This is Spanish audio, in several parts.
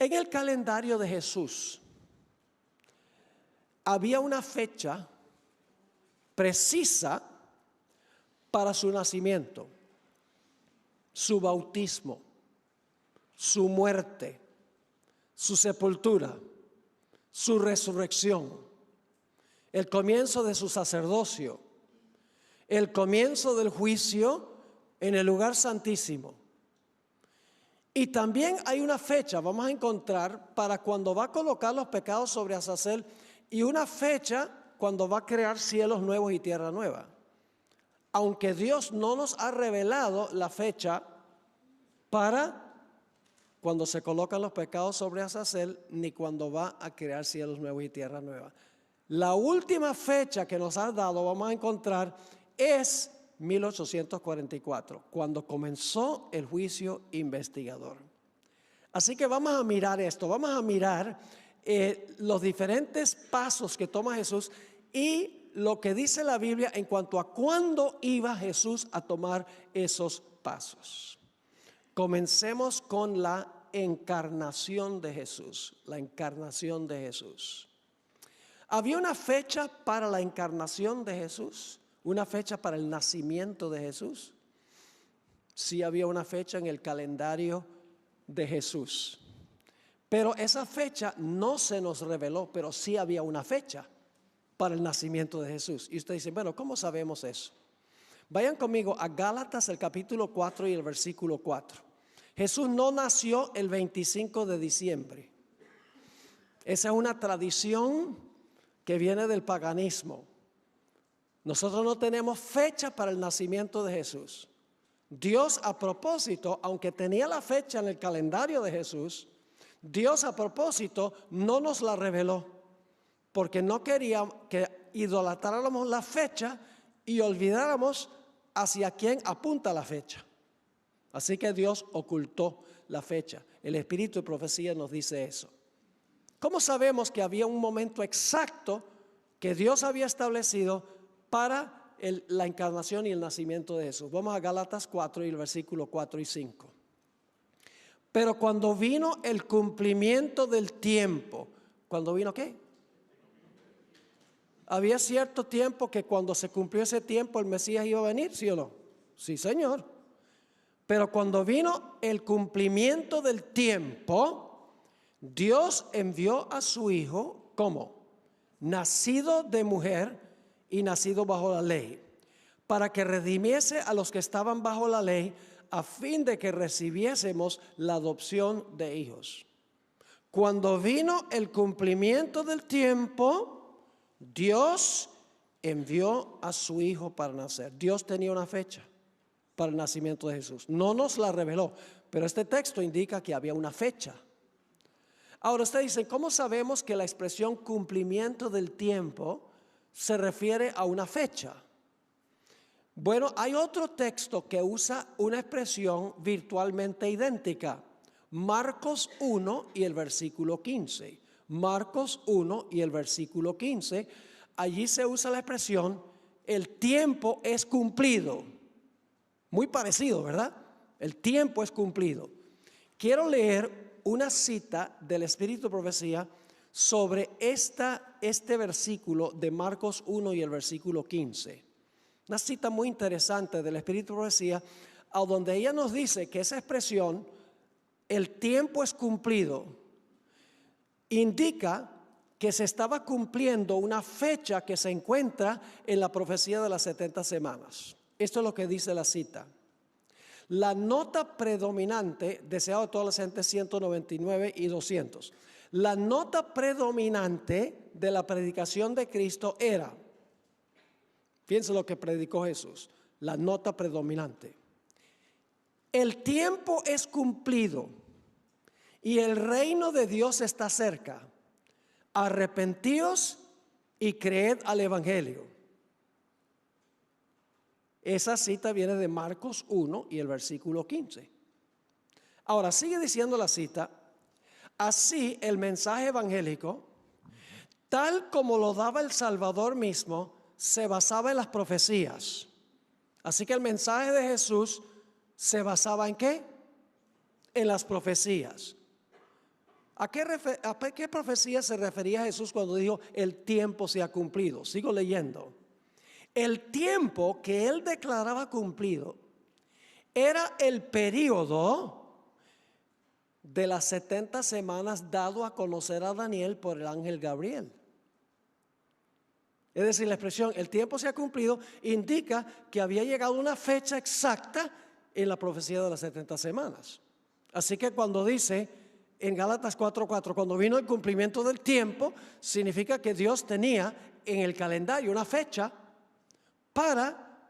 En el calendario de Jesús había una fecha precisa para su nacimiento, su bautismo, su muerte, su sepultura, su resurrección, el comienzo de su sacerdocio, el comienzo del juicio en el lugar santísimo. Y también hay una fecha, vamos a encontrar, para cuando va a colocar los pecados sobre Azazel, y una fecha cuando va a crear cielos nuevos y tierra nueva. Aunque Dios no nos ha revelado la fecha para cuando se colocan los pecados sobre Azazel, ni cuando va a crear cielos nuevos y tierra nueva. La última fecha que nos ha dado, vamos a encontrar, es 1844, cuando comenzó el juicio investigador. Así que vamos a mirar esto, vamos a mirar los diferentes pasos que toma Jesús y lo que dice la Biblia en cuanto a cuándo iba Jesús a tomar esos pasos. Comencemos con la encarnación de Jesús, la encarnación de Jesús. ¿Había una fecha para la encarnación de Jesús? ¿Una fecha para el nacimiento de Jesús? Sí había una fecha en el calendario de Jesús. Pero esa fecha no se nos reveló, pero sí había una fecha para el nacimiento de Jesús. Y usted dice, bueno, ¿cómo sabemos eso? Vayan conmigo a Gálatas, el capítulo 4 y el versículo 4. Jesús no nació el 25 de diciembre. Esa es una tradición que viene del paganismo. Nosotros no tenemos fecha para el nacimiento de Jesús. Dios, a propósito, aunque tenía la fecha en el calendario de Jesús, Dios a propósito no nos la reveló, porque no quería que idolatráramos la fecha y olvidáramos hacia quién apunta la fecha. Así que Dios ocultó la fecha. El Espíritu de Profecía nos dice eso. ¿Cómo sabemos que había un momento exacto que Dios había establecido para la encarnación y el nacimiento de Jesús? Vamos a Gálatas 4 y el versículo 4 y 5. Pero cuando vino el cumplimiento del tiempo, ¿cuándo vino qué? Había cierto tiempo que cuando se cumplió ese tiempo el Mesías iba a venir, ¿sí o no? Sí, Señor. Pero cuando vino el cumplimiento del tiempo, Dios envió a su Hijo, ¿cómo? Nacido de mujer y nacido bajo la ley, para que redimiese a los que estaban bajo la ley, a fin de que recibiésemos la adopción de hijos. Cuando vino el cumplimiento del tiempo, Dios envió a su Hijo para nacer. Dios tenía una fecha para el nacimiento de Jesús. No nos la reveló, pero este texto indica que había una fecha. Ahora usted dice, ¿cómo sabemos que la expresión cumplimiento del tiempo se refiere a una fecha? Bueno, hay otro texto que usa una expresión virtualmente idéntica. Marcos 1 y el versículo 15. Marcos 1 y el versículo 15. Allí se usa la expresión, el tiempo es cumplido. Muy parecido, ¿verdad? El tiempo es cumplido. Quiero leer una cita del Espíritu de Profecía sobre este versículo de Marcos 1 y el versículo 15. Una cita muy interesante del Espíritu de Profecía, a donde ella nos dice que esa expresión, el tiempo es cumplido, indica que se estaba cumpliendo una fecha que se encuentra en la profecía de las 70 semanas. Esto es lo que dice la cita. La nota predominante, deseado de todas las gentes 199 y 200. La nota predominante de la predicación de Cristo era, fíjense lo que predicó Jesús, la nota predominante. El tiempo es cumplido y el reino de Dios está cerca. Arrepentíos y creed al Evangelio. Esa cita viene de Marcos 1 y el versículo 15. Ahora sigue diciendo la cita, así el mensaje evangélico, tal como lo daba el Salvador mismo, se basaba en las profecías. Así que el mensaje de Jesús se basaba ¿en qué? En las profecías. ¿A qué profecía se refería Jesús cuando dijo el tiempo se ha cumplido? Sigo leyendo. El tiempo que él declaraba cumplido era el periodo de las 70 semanas dado a conocer a Daniel por el ángel Gabriel. Es decir, la expresión el tiempo se ha cumplido indica que había llegado una fecha exacta en la profecía de las 70 semanas. Así que cuando dice en Gálatas 4:4, cuando vino el cumplimiento del tiempo, significa que Dios tenía en el calendario una fecha para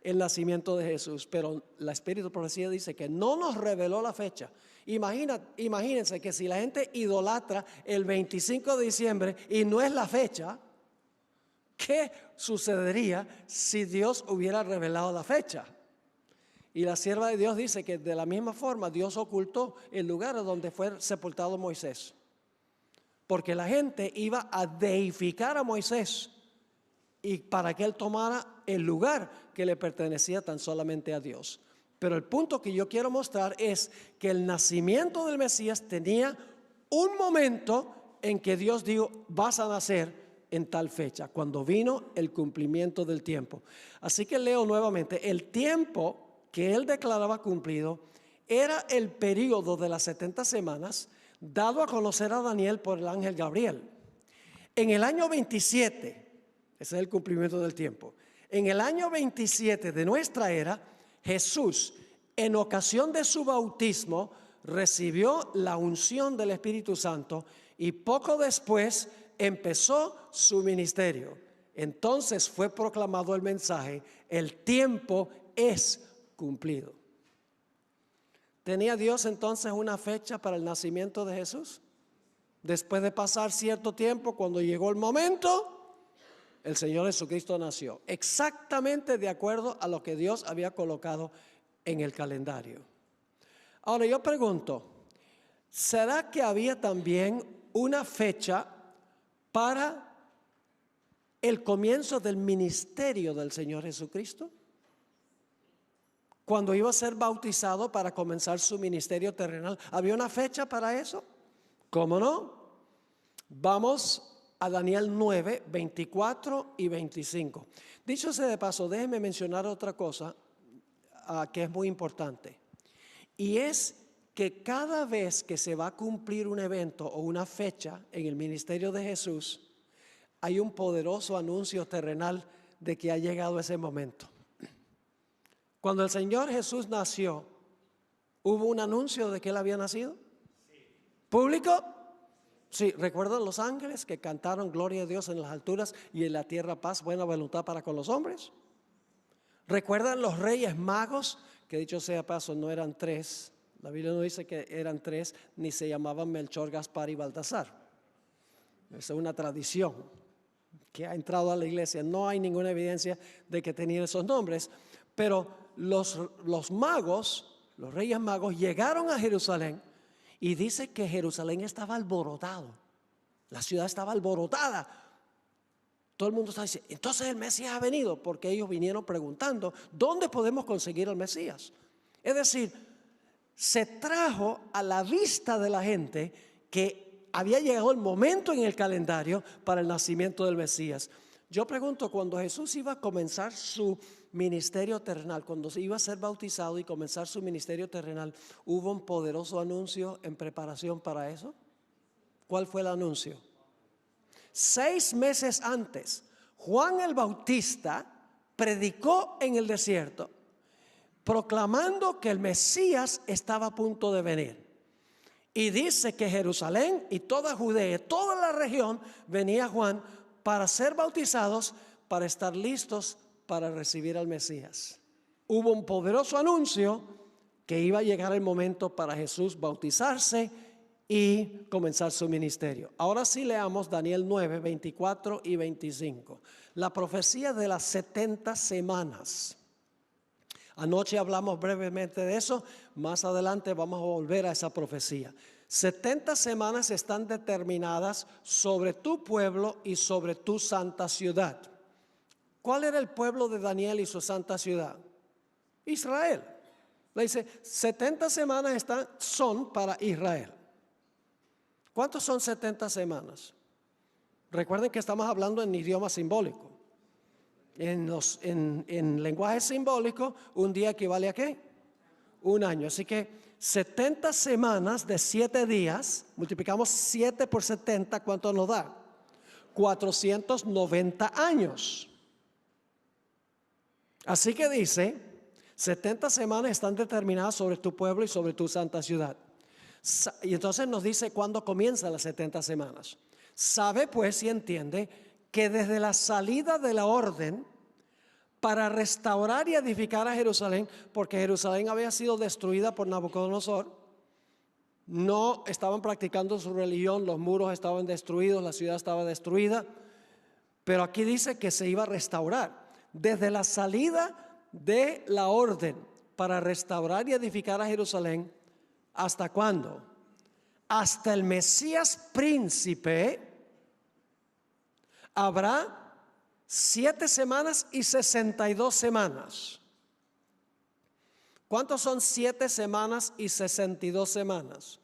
el nacimiento de Jesús. Pero la Espíritu de Profecía dice que no nos reveló la fecha. Imagínense que si la gente idolatra el 25 de diciembre y no es la fecha, ¿qué sucedería si Dios hubiera revelado la fecha? Y la sierva de Dios dice que de la misma forma Dios ocultó el lugar donde fue sepultado Moisés. Porque la gente iba a deificar a Moisés y para que él tomara el lugar que le pertenecía tan solamente a Dios. Pero el punto que yo quiero mostrar es que el nacimiento del Mesías tenía un momento en que Dios dijo, vas a nacer en tal fecha, cuando vino el cumplimiento del tiempo. Así que leo nuevamente, el tiempo que él declaraba cumplido era el periodo de las 70 semanas dado a conocer a Daniel por el ángel Gabriel. En el año 27, ese es el cumplimiento del tiempo, en el año 27 de nuestra era, Jesús, en ocasión de su bautismo, recibió la unción del Espíritu Santo y poco después empezó su ministerio. Entonces fue proclamado el mensaje, el tiempo es cumplido. ¿Tenía Dios entonces una fecha para el nacimiento de Jesús? Después de pasar cierto tiempo, cuando llegó el momento, el Señor Jesucristo nació, exactamente de acuerdo a lo que Dios había colocado en el calendario. Ahora yo pregunto, ¿será que había también una fecha para el comienzo del ministerio del Señor Jesucristo? Cuando iba a ser bautizado para comenzar su ministerio terrenal, ¿había una fecha para eso? ¿Cómo no? Vamos a Daniel 9, 24 y 25. Dicho sea de paso, déjenme mencionar otra cosa que es muy importante. Y es que cada vez que se va a cumplir un evento o una fecha en el ministerio de Jesús, hay un poderoso anuncio terrenal de que ha llegado ese momento. Cuando el Señor Jesús nació, ¿hubo un anuncio de que Él había nacido? Sí. ¿Público? Sí, ¿recuerdan los ángeles que cantaron gloria a Dios en las alturas y en la tierra paz, buena voluntad para con los hombres? ¿Recuerdan los reyes magos? Que dicho sea paso, no eran tres. La Biblia no dice que eran tres, ni se llamaban Melchor, Gaspar y Baltasar. Esa es una tradición que ha entrado a la iglesia. No hay ninguna evidencia de que tenían esos nombres. Pero los magos, los reyes magos, llegaron a Jerusalén. Y dice que Jerusalén estaba alborotado. La ciudad estaba alborotada. Todo el mundo está diciendo, entonces el Mesías ha venido, porque ellos vinieron preguntando, ¿dónde podemos conseguir al Mesías? Es decir, se trajo a la vista de la gente que había llegado el momento en el calendario para el nacimiento del Mesías. Yo pregunto, cuando Jesús iba a comenzar su ministerio terrenal, cuando se iba a ser bautizado y comenzar su ministerio terrenal, ¿hubo un poderoso anuncio en preparación para eso? ¿Cuál fue el anuncio? 6 meses antes, Juan el Bautista predicó en el desierto, proclamando que el Mesías estaba a punto de venir. Y dice que Jerusalén y toda Judea, toda la región, venía Juan para ser bautizados, para estar listos para recibir al Mesías. Hubo un poderoso anuncio que iba a llegar el momento para Jesús bautizarse y comenzar su ministerio. Ahora sí leamos Daniel 9, 24 y 25. La profecía de las 70 semanas. Anoche hablamos brevemente de eso, más adelante vamos a volver a esa profecía. 70 semanas están determinadas sobre tu pueblo y sobre tu santa ciudad. ¿Cuál era el pueblo de Daniel y su santa ciudad? Israel. Le dice, 70 semanas son para Israel. ¿Cuántos son 70 semanas? Recuerden que estamos hablando en idioma simbólico. En lenguaje simbólico, un día equivale ¿a qué? Un año. Así que 70 semanas de 7 días, multiplicamos 7 por 70, ¿cuánto nos da? 490 años. Así que dice, 70 semanas están determinadas sobre tu pueblo y sobre tu santa ciudad. Y entonces nos dice cuándo comienzan las 70 semanas. Sabe pues y entiende que desde la salida de la orden para restaurar y edificar a Jerusalén, porque Jerusalén había sido destruida por Nabucodonosor, no estaban practicando su religión, los muros estaban destruidos, la ciudad estaba destruida, pero aquí dice que se iba a restaurar. Desde la salida de la orden para restaurar y edificar a Jerusalén, ¿hasta cuándo? Hasta el Mesías príncipe habrá 7 semanas y 62 semanas. ¿Cuántos son 7 semanas y 62 semanas?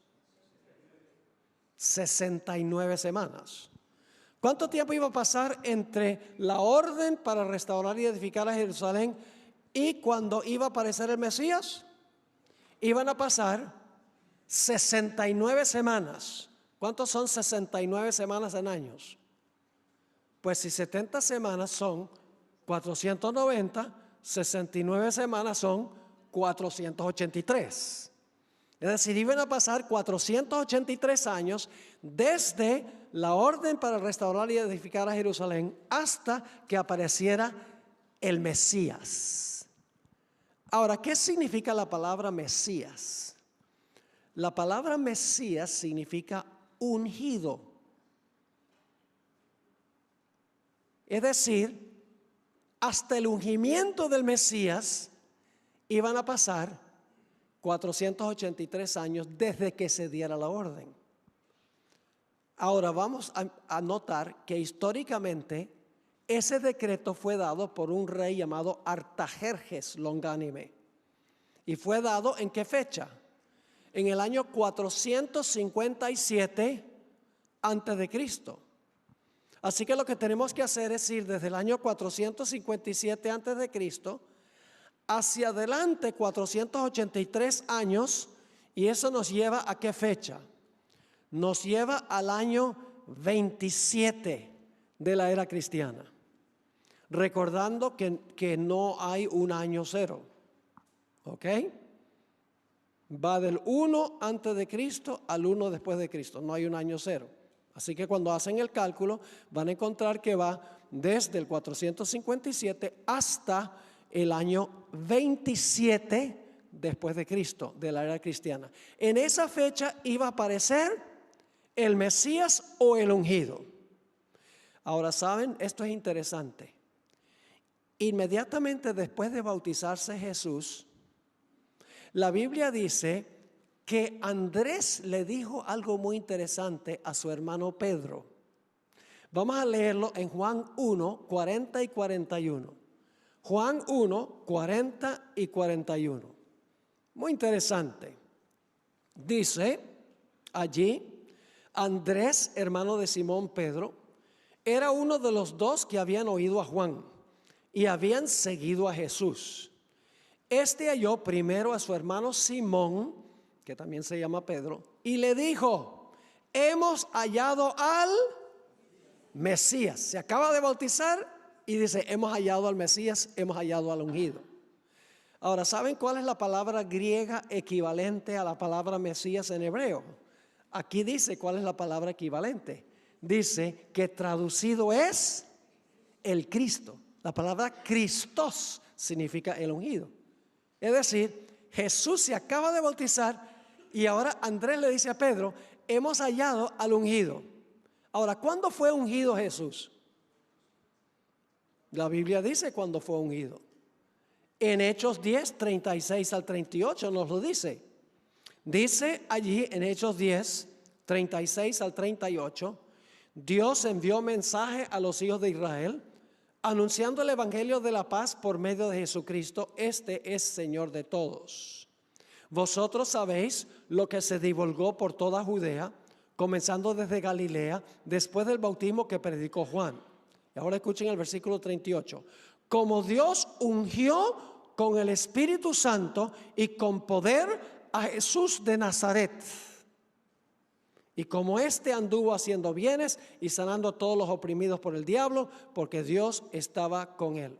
69 semanas. ¿Cuánto tiempo iba a pasar entre la orden para restaurar y edificar a Jerusalén y cuando iba a aparecer el Mesías? Iban a pasar 69 semanas. ¿Cuántos son 69 semanas en años? Pues si 70 semanas son 490, 69 semanas son 483. Es decir, iban a pasar 483 años desde la orden para restaurar y edificar a Jerusalén hasta que apareciera el Mesías. Ahora, ¿qué significa la palabra Mesías? La palabra Mesías significa ungido. Es decir, hasta el ungimiento del Mesías iban a pasar 483 años desde que se diera la orden. Ahora vamos a notar que históricamente ese decreto fue dado por un rey llamado Artajerjes Longánime. ¿Y fue dado en qué fecha? En el año 457 antes de Cristo. Así que lo que tenemos que hacer es ir desde el año 457 antes de Cristo hacia adelante 483 años, y eso nos lleva ¿a qué fecha? Nos lleva al año 27 de la era cristiana, recordando que no hay un año cero, ¿ok? Va del 1 antes de Cristo al 1 después de Cristo, no hay un año cero. Así que cuando hacen el cálculo van a encontrar que va desde el 457 hasta el año 27 después de Cristo, de la era cristiana. En esa fecha iba a aparecer el Mesías o el ungido. Ahora, ¿saben? Esto es interesante. Inmediatamente después de bautizarse Jesús, la Biblia dice que Andrés le dijo algo muy interesante a su hermano Pedro. Vamos a leerlo en Juan 1, 40 y 41. Juan 1, 40 y 41. Muy interesante. Dice allí, Andrés, hermano de Simón Pedro, era uno de los 2 que habían oído a Juan y habían seguido a Jesús. Este halló primero a su hermano Simón, que también se llama Pedro, y le dijo: hemos hallado al Mesías. Se acaba de bautizar y dice: hemos hallado al Mesías, hemos hallado al ungido. Ahora, ¿saben cuál es la palabra griega equivalente a la palabra Mesías en hebreo? Aquí dice cuál es la palabra equivalente. Dice que traducido es el Cristo. La palabra Christos significa el ungido. Es decir, Jesús se acaba de bautizar y ahora Andrés le dice a Pedro: hemos hallado al ungido. Ahora, ¿cuándo fue ungido Jesús? La Biblia dice cuándo fue ungido. En Hechos 10, 36 al 38 nos lo dice. Dice allí en Hechos 10, 36 al 38, Dios envió mensaje a los hijos de Israel, anunciando el evangelio de la paz por medio de Jesucristo. Este es Señor de todos. Vosotros sabéis lo que se divulgó por toda Judea, comenzando desde Galilea, después del bautismo que predicó Juan. Y ahora escuchen el versículo 38. Como Dios ungió con el Espíritu Santo y con poder a Jesús de Nazaret. Y como éste anduvo haciendo bienes y sanando a todos los oprimidos por el diablo, porque Dios estaba con él.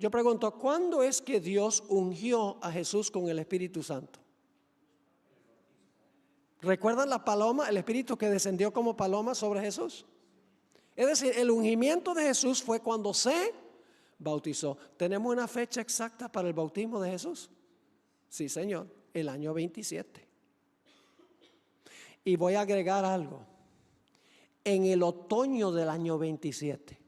Yo pregunto, ¿cuándo es que Dios ungió a Jesús con el Espíritu Santo? ¿Recuerdan la paloma, el Espíritu que descendió como paloma sobre Jesús? Es decir, el ungimiento de Jesús fue cuando se bautizó. ¿Tenemos una fecha exacta para el bautismo de Jesús? Sí, Señor, el año 27. Y voy a agregar algo. En el otoño del año 27.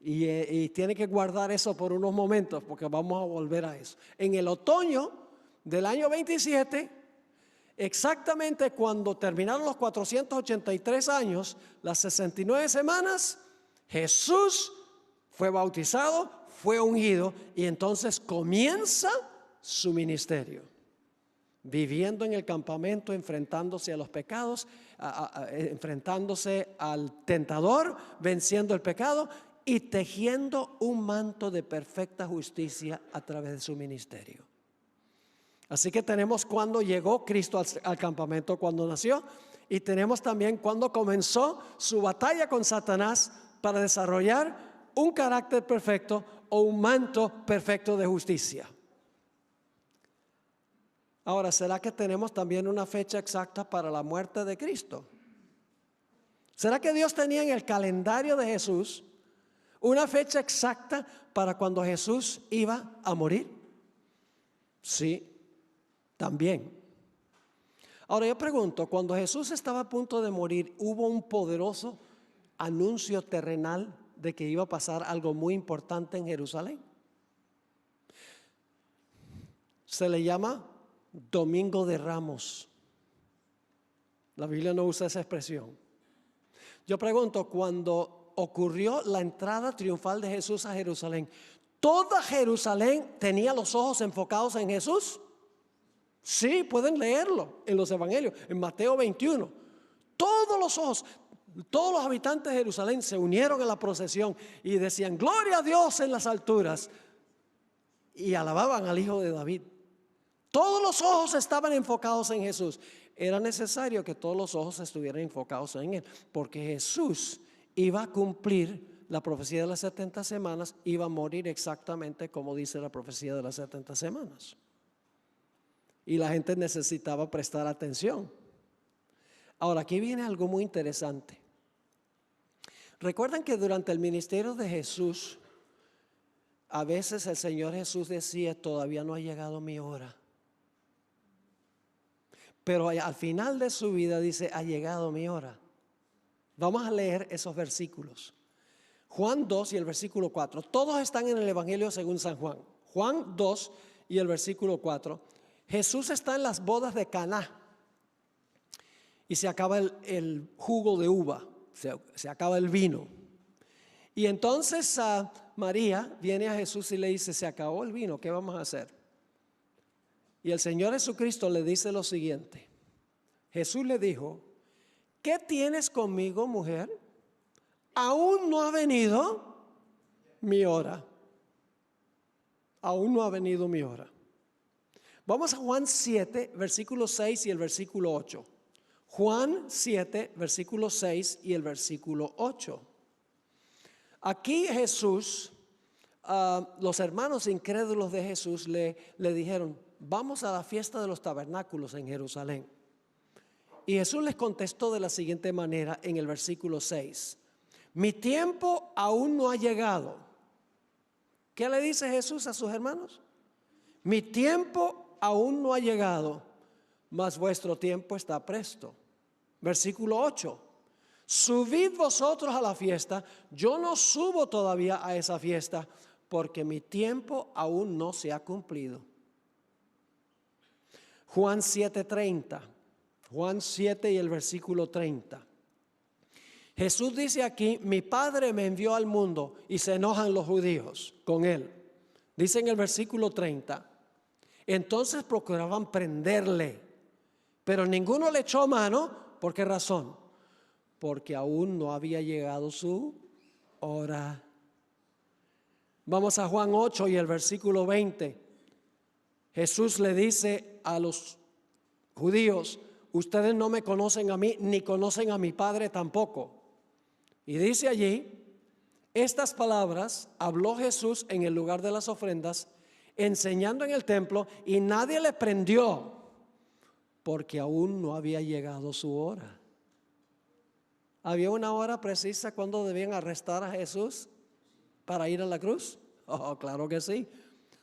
Y tiene que guardar eso por unos momentos porque vamos a volver a eso. En el otoño del año 27, exactamente cuando terminaron los 483 años, las 69 semanas, Jesús fue bautizado, fue ungido y entonces comienza su ministerio. Viviendo en el campamento, enfrentándose a los pecados, enfrentándose al tentador, venciendo el pecado y tejiendo un manto de perfecta justicia a través de su ministerio. Así que tenemos cuando llegó Cristo al campamento, cuando nació, y tenemos también cuando comenzó su batalla con Satanás para desarrollar un carácter perfecto o un manto perfecto de justicia. Ahora, ¿será que tenemos también una fecha exacta para la muerte de Cristo? ¿Será que Dios tenía en el calendario de Jesús una fecha exacta para cuando Jesús iba a morir? Sí, también. Ahora yo pregunto, cuando Jesús estaba a punto de morir, ¿hubo un poderoso anuncio terrenal de que iba a pasar algo muy importante en Jerusalén? Se le llama Domingo de Ramos. La Biblia no usa esa expresión. Yo pregunto, cuando ocurrió la entrada triunfal de Jesús a Jerusalén, ¿toda Jerusalén tenía los ojos enfocados en Jesús? Sí, pueden leerlo en los evangelios, en Mateo 21. Todos los ojos, todos los habitantes de Jerusalén se unieron en la procesión y decían, gloria a Dios en las alturas, y alababan al Hijo de David. Todos los ojos estaban enfocados en Jesús. Era necesario que todos los ojos estuvieran enfocados en Él, porque Jesús iba a cumplir la profecía de las 70 semanas, iba a morir exactamente como dice la profecía de las 70 semanas. Y la gente necesitaba prestar atención. Ahora, aquí viene algo muy interesante. Recuerdan que durante el ministerio de Jesús, a veces el Señor Jesús decía, todavía no ha llegado mi hora. Pero al final de su vida dice, ha llegado mi hora. Vamos a leer esos versículos. Juan 2 y el versículo 4. Todos están en el Evangelio según San Juan. Juan 2 y el versículo 4. Jesús está en las bodas de Caná. Y se acaba el jugo de uva. Se acaba el vino. Y entonces María viene a Jesús y le dice, se acabó el vino, ¿qué vamos a hacer? Y el Señor Jesucristo le dice lo siguiente. Jesús le dijo, ¿qué tienes conmigo, mujer? Aún no ha venido mi hora. Aún no ha venido mi hora. Vamos a Juan 7, versículo 6 y el versículo 8. Juan 7, versículo 6 y el versículo 8. Aquí Jesús, los hermanos incrédulos de Jesús le dijeron, vamos a la fiesta de los tabernáculos en Jerusalén. Y Jesús les contestó de la siguiente manera en el versículo 6. Mi tiempo aún no ha llegado. ¿Qué le dice Jesús a sus hermanos? Mi tiempo aún no ha llegado, mas vuestro tiempo está presto. Versículo 8. Subid vosotros a la fiesta, yo no subo todavía a esa fiesta, porque mi tiempo aún no se ha cumplido. Juan 7:30, Juan 7 y el versículo 30. Jesús dice aquí, mi Padre me envió al mundo, y se enojan los judíos con él. Dice en el versículo 30, entonces procuraban prenderle, Pero ninguno le echó mano. ¿Por qué razón? Porque aún no había llegado su hora. Vamos a Juan 8 y el versículo 20. Jesús le dice a los judíos: ustedes no me conocen a mí, ni conocen a mi Padre tampoco. Y dice allí: estas palabras habló Jesús en el lugar de las ofrendas, enseñando en el templo, y nadie le prendió, porque aún no había llegado su hora. ¿Había una hora precisa cuando debían arrestar a Jesús para ir a la cruz? Oh, claro que sí.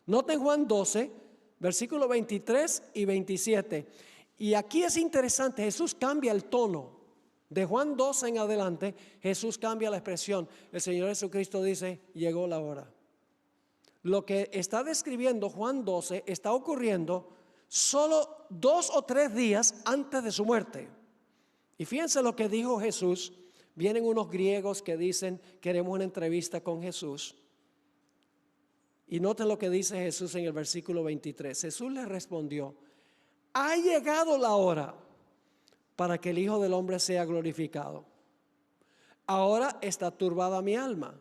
Noten Juan 12, versículo 23 y 27. Y aquí es interesante, Jesús cambia el tono. De Juan 12 en adelante, Jesús cambia la expresión. El Señor Jesucristo dice: llegó la hora. Lo que está describiendo Juan 12 está ocurriendo solo 2 o 3 días antes de su muerte. Y fíjense lo que dijo Jesús. Vienen unos griegos que dicen: queremos una entrevista con Jesús. Y noten lo que dice Jesús en el versículo 23. Jesús les respondió: ha llegado la hora para que el Hijo del Hombre sea glorificado. Ahora está turbada mi alma.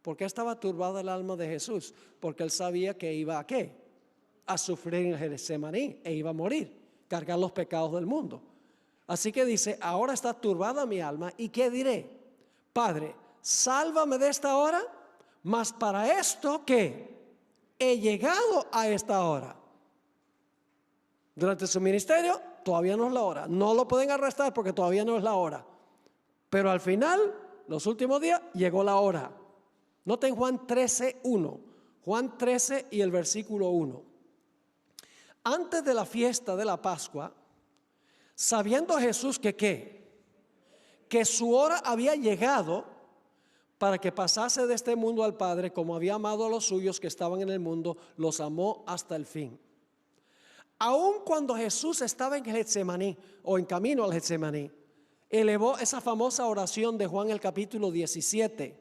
¿Por qué estaba turbada el alma de Jesús? Porque él sabía que iba a ¿qué? A sufrir en Getsemaní e iba a morir, cargar los pecados del mundo. Así que dice: ahora está turbada mi alma, ¿y qué diré? Padre, sálvame de esta hora, mas para esto ¿qué? He llegado a esta hora. Durante su ministerio todavía no es la hora. No lo pueden arrestar porque todavía no es la hora. Pero al final, los últimos días, llegó la hora. Noten Juan 13, 1. Juan 13 y el versículo 1. Antes de la fiesta de la Pascua, sabiendo Jesús que ¿qué? Que su hora había llegado para que pasase de este mundo al Padre, como había amado a los suyos que estaban en el mundo, los amó hasta el fin. Aun cuando Jesús estaba en Getsemaní o en camino al Getsemaní, elevó esa famosa oración de Juan el capítulo 17.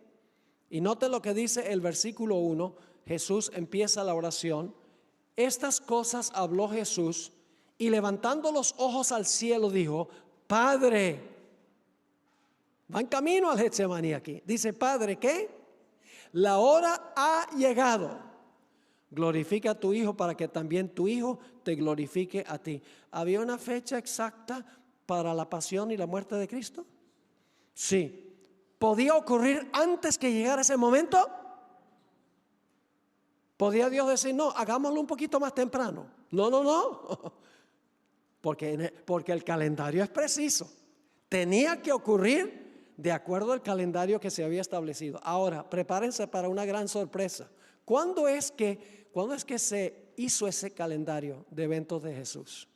Y noten lo que dice el versículo 1. Jesús empieza la oración. Estas cosas habló Jesús y levantando los ojos al cielo dijo: Padre, va en camino al Getsemaní aquí. Dice: Padre, ¿qué? La hora ha llegado. Glorifica a tu Hijo para que también tu Hijo te glorifique a ti. ¿Había una fecha exacta para la pasión y la muerte de Cristo? Sí. ¿Podía ocurrir antes que llegara ese momento? ¿Podía Dios decir: no, hagámoslo un poquito más temprano? No. Porque el calendario es preciso. Tenía que ocurrir de acuerdo al calendario que se había establecido. Ahora, prepárense para una gran sorpresa. ¿Cuándo es que se hizo ese calendario de eventos de Jesús?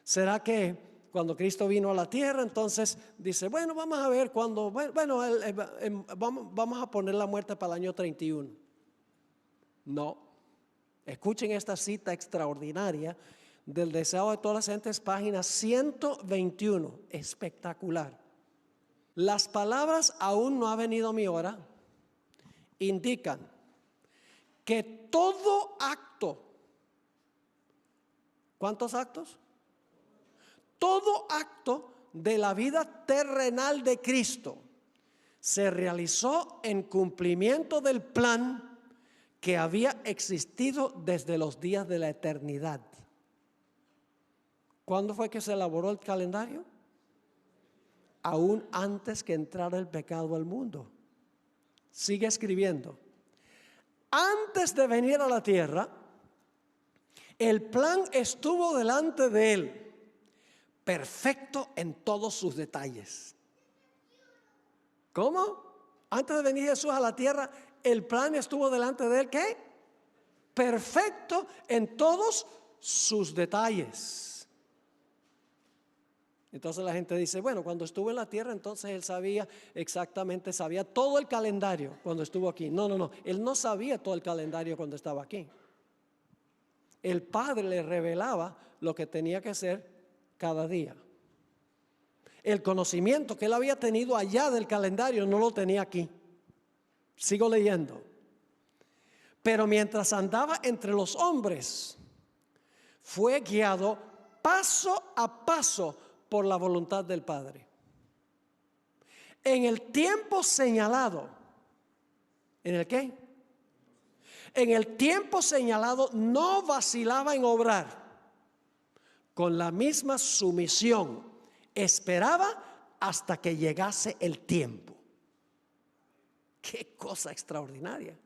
¿Será que cuando Cristo vino a la tierra, entonces dice: bueno, vamos a ver cuándo, vamos a poner la muerte para el año 31? No. Escuchen esta cita extraordinaria del Deseo de todas las gentes, página 121, espectacular. Las palabras "aún no ha venido mi hora" indican que todo acto, ¿cuántos actos? Todo acto de la vida terrenal de Cristo se realizó en cumplimiento del plan que había existido desde los días de la eternidad. ¿Cuándo fue que se elaboró el calendario? Aún antes que entrara el pecado al mundo. Sigue escribiendo. Antes de venir a la tierra, el plan estuvo delante de él, perfecto en todos sus detalles. ¿Cómo? Antes de venir Jesús a la tierra, el plan estuvo delante de él, ¿qué? Perfecto en todos sus detalles. Entonces la gente dice: bueno, cuando estuvo en la tierra, entonces él sabía todo el calendario cuando estuvo aquí. No, él no sabía todo el calendario cuando estaba aquí. El Padre le revelaba lo que tenía que hacer cada día. El conocimiento que él había tenido allá del calendario no lo tenía aquí. Sigo leyendo. Pero mientras andaba entre los hombres, fue guiado paso a paso por la voluntad del Padre. En el tiempo señalado. ¿En el qué? En el tiempo señalado no vacilaba en obrar. Con la misma sumisión esperaba hasta que llegase el tiempo. ¡Qué cosa extraordinaria!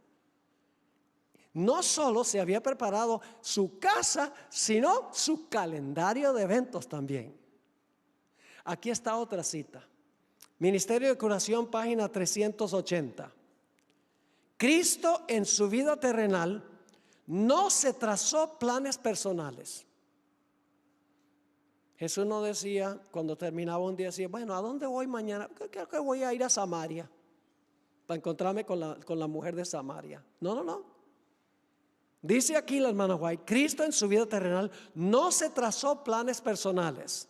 No solo se había preparado su casa, sino su calendario de eventos también. Aquí está otra cita. Ministerio de Curación, página 380. Cristo en su vida terrenal no se trazó planes personales. Jesús no decía, cuando terminaba un día, decía, bueno, ¿a dónde voy mañana? Creo que voy a ir a Samaria para encontrarme con la mujer de Samaria. No. Dice aquí la hermana White, Cristo en su vida terrenal no se trazó planes personales.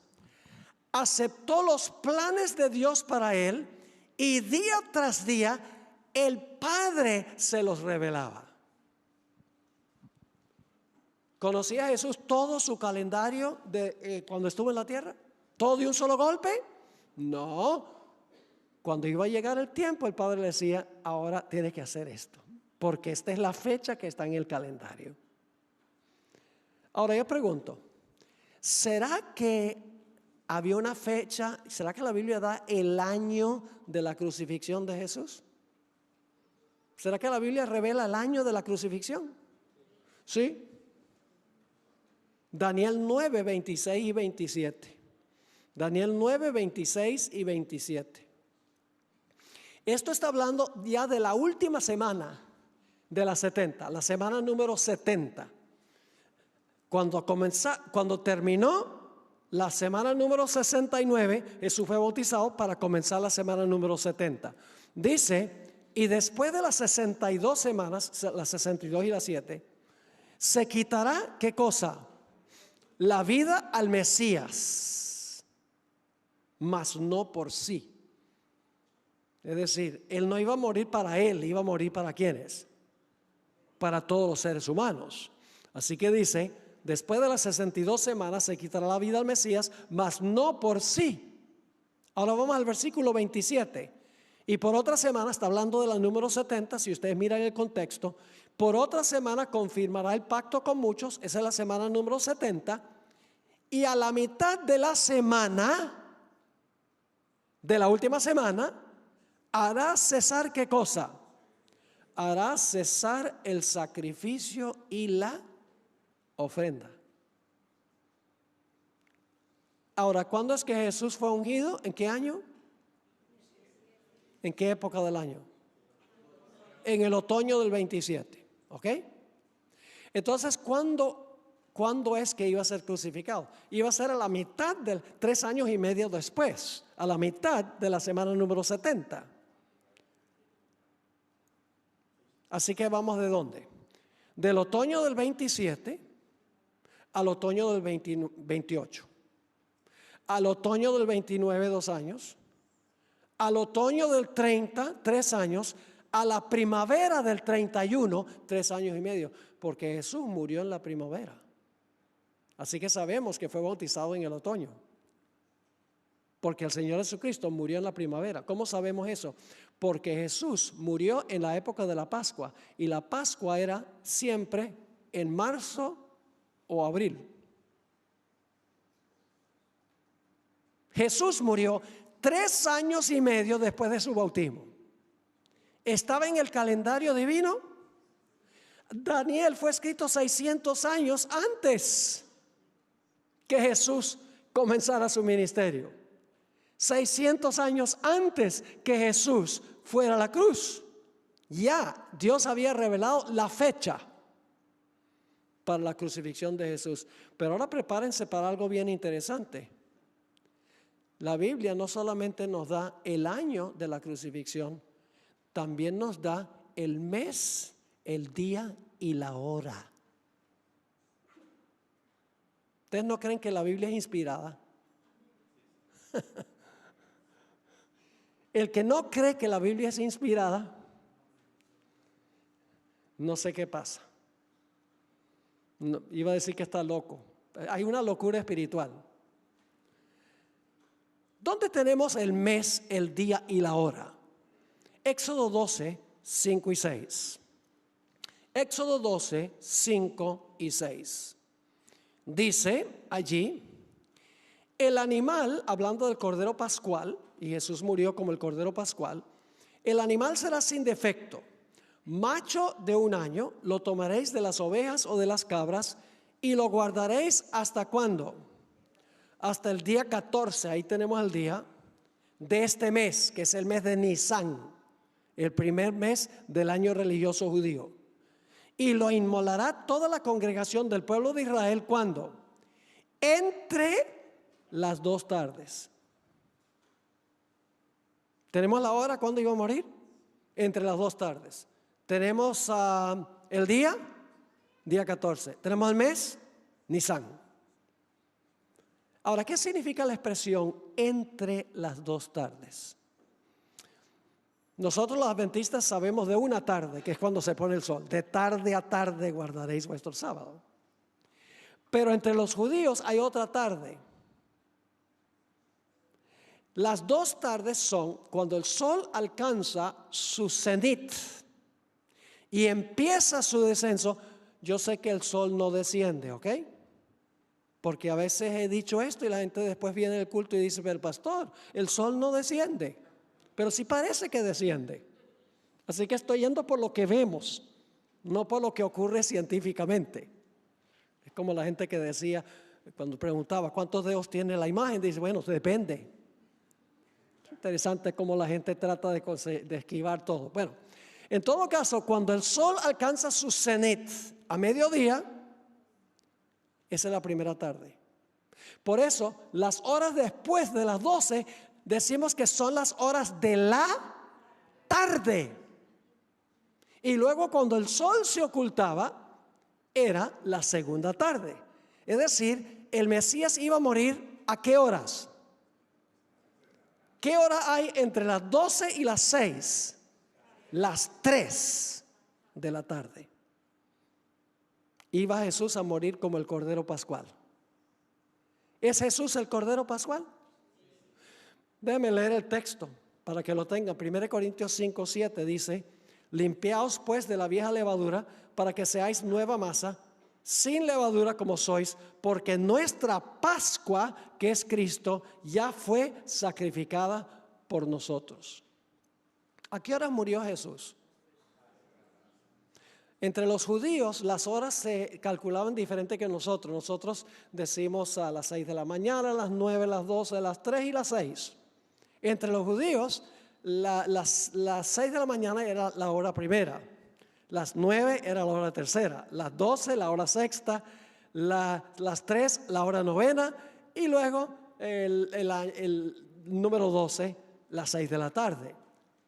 Aceptó los planes de Dios para él y día tras día el Padre se los revelaba. ¿Conocía Jesús todo su calendario de cuando estuvo en la tierra? ¿Todo de un solo golpe? No. Cuando iba a llegar el tiempo, el Padre le decía, ahora tienes que hacer esto, porque esta es la fecha que está en el calendario. Ahora yo pregunto, ¿será que había una fecha? ¿Será que la Biblia da el año de la crucifixión de Jesús? ¿Será que la Biblia revela el año de la crucifixión? Sí. Daniel 9, 26 y 27. Daniel 9, 26 y 27. Esto está hablando ya de la última semana de las 70, la semana número 70. Cuando terminó la semana número 69, Jesús fue bautizado para comenzar la semana número 70. Dice, y después de las 62 semanas, las 62 y las 7, se quitará, ¿qué cosa? La vida al Mesías, mas no por sí. Es decir, él no iba a morir para él, iba a morir para ¿quiénes? Para todos los seres humanos. Así que dice, después de las 62 semanas se quitará la vida al Mesías, mas no por sí. Ahora vamos al versículo 27. Y por otra semana, está hablando de la número 70, si ustedes miran el contexto, por otra semana confirmará el pacto con muchos, esa es la semana número 70, y a la mitad de la semana, de la última semana, hará cesar ¿qué cosa? Hará cesar el sacrificio y la ofrenda. Ahora, ¿cuándo es que Jesús fue ungido? ¿En qué año? ¿En qué época del año? En el otoño del 27, ¿ok? Entonces, ¿cuándo es que iba a ser crucificado? Iba a ser a la mitad del 3 años y medio después, a la mitad de la semana número 70. Así que vamos ¿de dónde? Del otoño del 27 al otoño del 28. Al otoño del 29, 2 años. Al otoño del 30, 3 años. A la primavera del 31, 3 años y medio. Porque Jesús murió en la primavera. Así que sabemos que fue bautizado en el otoño. Porque el Señor Jesucristo murió en la primavera. ¿Cómo sabemos eso? Porque Jesús murió en la época de la Pascua. Y la Pascua era siempre en marzo o abril. Jesús murió 3 años y medio después de su bautismo. ¿Estaba en el calendario divino? Daniel fue escrito 600 años antes que Jesús comenzara su ministerio. 600 años antes que Jesús fuera a la cruz. Ya Dios había revelado la fecha para la crucifixión de Jesús. Pero ahora prepárense para algo bien interesante. La Biblia no solamente nos da el año de la crucifixión, también nos da el mes, el día y la hora. ¿Ustedes no creen que la Biblia es inspirada? El que no cree que la Biblia es inspirada, no sé qué pasa. No, iba a decir que está loco, Hay una locura espiritual. ¿Dónde tenemos el mes, el día y la hora? Éxodo 12, 5 y 6. Éxodo 12, 5 y 6. Dice allí, el animal, hablando del cordero pascual, y Jesús murió como el cordero pascual, el animal será sin defecto, macho de 1 año, lo tomaréis de las ovejas o de las cabras y lo guardaréis hasta ¿cuándo? Hasta el día 14, ahí tenemos el día de este mes, que es el mes de Nisan, el primer mes del año religioso judío. Y lo inmolará toda la congregación del pueblo de Israel, ¿cuándo? Entre las 2 tardes. ¿Tenemos la hora cuándo iba a morir? Entre las 2 tardes. Tenemos el día 14. Tenemos el mes, Nisan. Ahora, ¿qué significa la expresión entre las 2 tardes? Nosotros los adventistas sabemos de una tarde, que es cuando se pone el sol. De tarde a tarde guardaréis vuestro sábado. Pero entre los judíos hay otra tarde. Las 2 tardes son cuando el sol alcanza su cenit y empieza su descenso. Yo sé que el sol no desciende, ¿ok? Porque a veces he dicho esto y la gente después viene del culto y dice, pero el pastor, el sol no desciende. Pero sí parece que desciende. Así que estoy yendo por lo que vemos, no por lo que ocurre científicamente. Es como la gente que decía, cuando preguntaba, ¿cuántos dedos tiene la imagen? Dice, bueno, depende. Interesante cómo la gente trata de esquivar todo. Bueno, en todo caso, cuando el sol alcanza su cenit a mediodía, esa es la primera tarde. Por eso, las horas después de las 12, decimos que son las horas de la tarde. Y luego cuando el sol se ocultaba, era la segunda tarde. Es decir, el Mesías iba a morir ¿a qué horas? ¿Qué hora hay entre las 12 y las 6? Las 3 de la tarde. Iba Jesús a morir como el Cordero Pascual. ¿Es Jesús el Cordero Pascual? Déjeme leer el texto para que lo tengan. 1 Corintios 5, 7 dice, limpiaos pues de la vieja levadura para que seáis nueva masa, sin levadura como sois, porque nuestra Pascua, que es Cristo, ya fue sacrificada por nosotros. ¿A qué hora murió Jesús? Entre los judíos las horas se calculaban diferente que nosotros. Nosotros decimos a las 6 de la mañana, a las 9, a las 12, a las 3 y las 6. Entre los judíos las 6 de la mañana era la hora primera, las 9 era la hora tercera, las 12 la hora sexta, las 3 la hora novena y luego el número 12 las 6 de la tarde.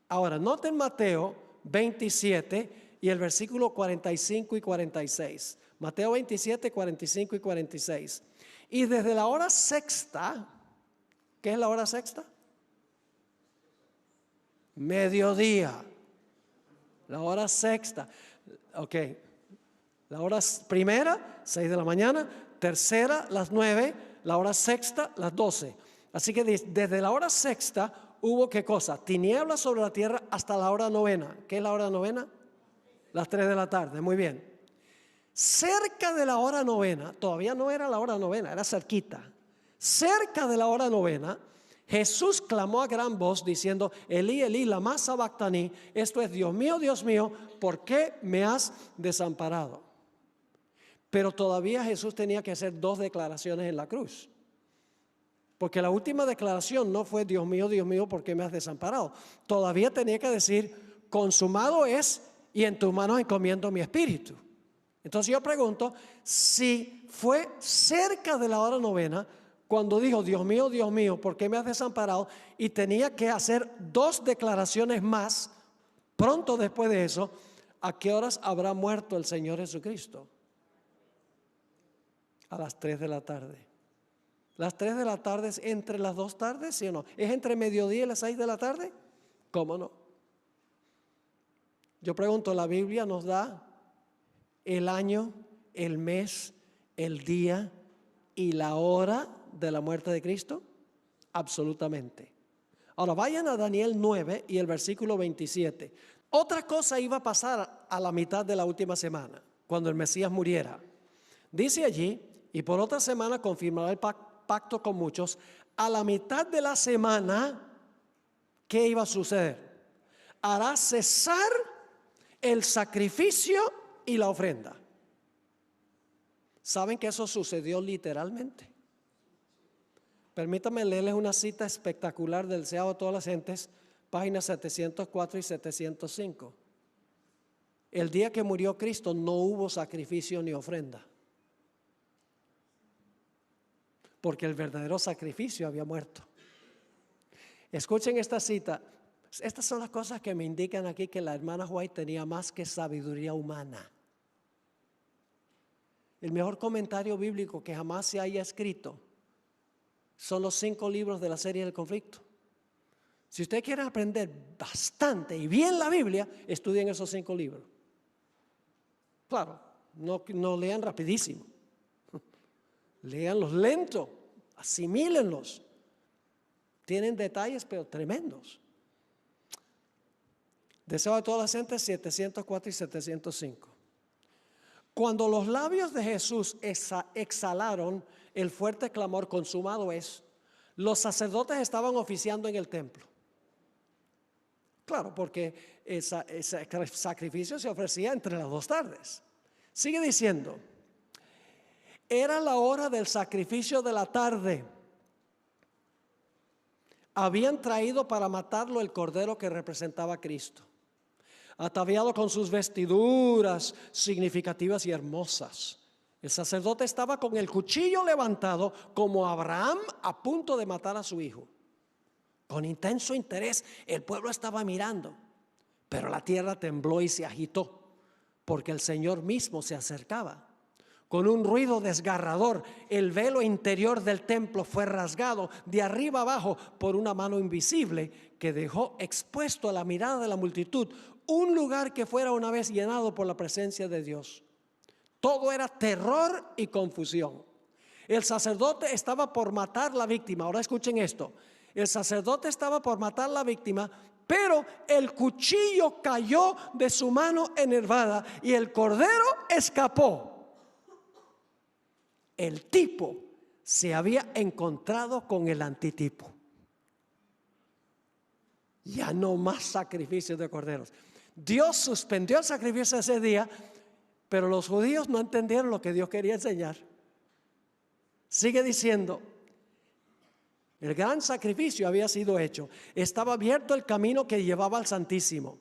Ahora noten Mateo 27 y el versículo 45 y 46. Mateo 27, 45 y 46. Y desde la hora sexta, ¿qué es la hora sexta? Mediodía. La hora sexta. Ok. La hora primera, 6 de la mañana. Tercera, las 9. La hora sexta, las 12. Así que desde la hora sexta hubo ¿qué cosa? Tinieblas sobre la tierra hasta la hora novena. ¿Qué es la hora novena? Las 3 de la tarde, muy bien. Cerca de la hora novena, todavía no era la hora novena, era cerquita. Cerca de la hora novena, Jesús clamó a gran voz diciendo, Elí, Elí, lama sabactani, esto es, Dios mío, ¿por qué me has desamparado? Pero todavía Jesús tenía que hacer 2 declaraciones en la cruz. Porque la última declaración no fue, Dios mío, ¿por qué me has desamparado? Todavía tenía que decir, consumado es, y en tus manos encomiendo mi espíritu. Entonces yo pregunto, si fue cerca de la hora novena, cuando dijo, Dios mío, ¿por qué me has desamparado? Y tenía que hacer 2 declaraciones más, pronto después de eso, ¿a qué horas habrá muerto el Señor Jesucristo? A las 3 de la tarde. ¿Las 3 de la tarde es entre las 2 tardes, sí o no? ¿Es entre mediodía y las 6 de la tarde? ¿Cómo no? Yo pregunto, ¿la Biblia nos da el año, el mes, el día y la hora de la muerte de Cristo? Absolutamente. Ahora vayan a Daniel 9 y el versículo 27. Otra cosa iba a pasar a la mitad de la última semana, cuando el Mesías muriera. Dice allí, y por otra semana confirmará el pacto con muchos. A la mitad de la semana, ¿qué iba a suceder? Hará cesar el sacrificio y la ofrenda. ¿Saben que eso sucedió literalmente? Permítanme leerles una cita espectacular del deseado de todas las gentes, páginas 704 y 705. El día que murió Cristo no hubo sacrificio ni ofrenda, porque el verdadero sacrificio había muerto. Escuchen esta cita. Estas son las cosas que me indican aquí que la hermana White tenía más que sabiduría humana. El mejor comentario bíblico que jamás se haya escrito son los 5 libros de la serie del conflicto. Si usted quiere aprender bastante y bien la Biblia, estudien esos 5 libros. Claro, no lean rapidísimo. Léanlos lento, asimílenlos. Tienen detalles pero tremendos. Deseo de todas las gentes 704 y 705. Cuando los labios de Jesús exhalaron el fuerte clamor, consumado es, los sacerdotes estaban oficiando en el templo. Claro, porque ese sacrificio se ofrecía entre las 2 tardes. Sigue diciendo, era la hora del sacrificio de la tarde. Habían traído para matarlo el cordero que representaba a Cristo, ataviado con sus vestiduras significativas y hermosas. El sacerdote estaba con el cuchillo levantado como Abraham a punto de matar a su hijo. Con intenso interés el pueblo estaba mirando, pero la tierra tembló y se agitó, porque el Señor mismo se acercaba. Con un ruido desgarrador, el velo interior del templo fue rasgado de arriba abajo por una mano invisible que dejó expuesto a la mirada de la multitud un lugar que fuera una vez llenado por la presencia de Dios. Todo era terror y confusión. El sacerdote estaba por matar la víctima. Ahora escuchen esto. El sacerdote estaba por matar la víctima, pero el cuchillo cayó de su mano enervada y el cordero escapó. El tipo se había encontrado con el antitipo. Ya no más sacrificios de corderos. Dios suspendió el sacrificio ese día, pero los judíos no entendieron lo que Dios quería enseñar. Sigue diciendo, el gran sacrificio había sido hecho. Estaba abierto el camino que llevaba al Santísimo.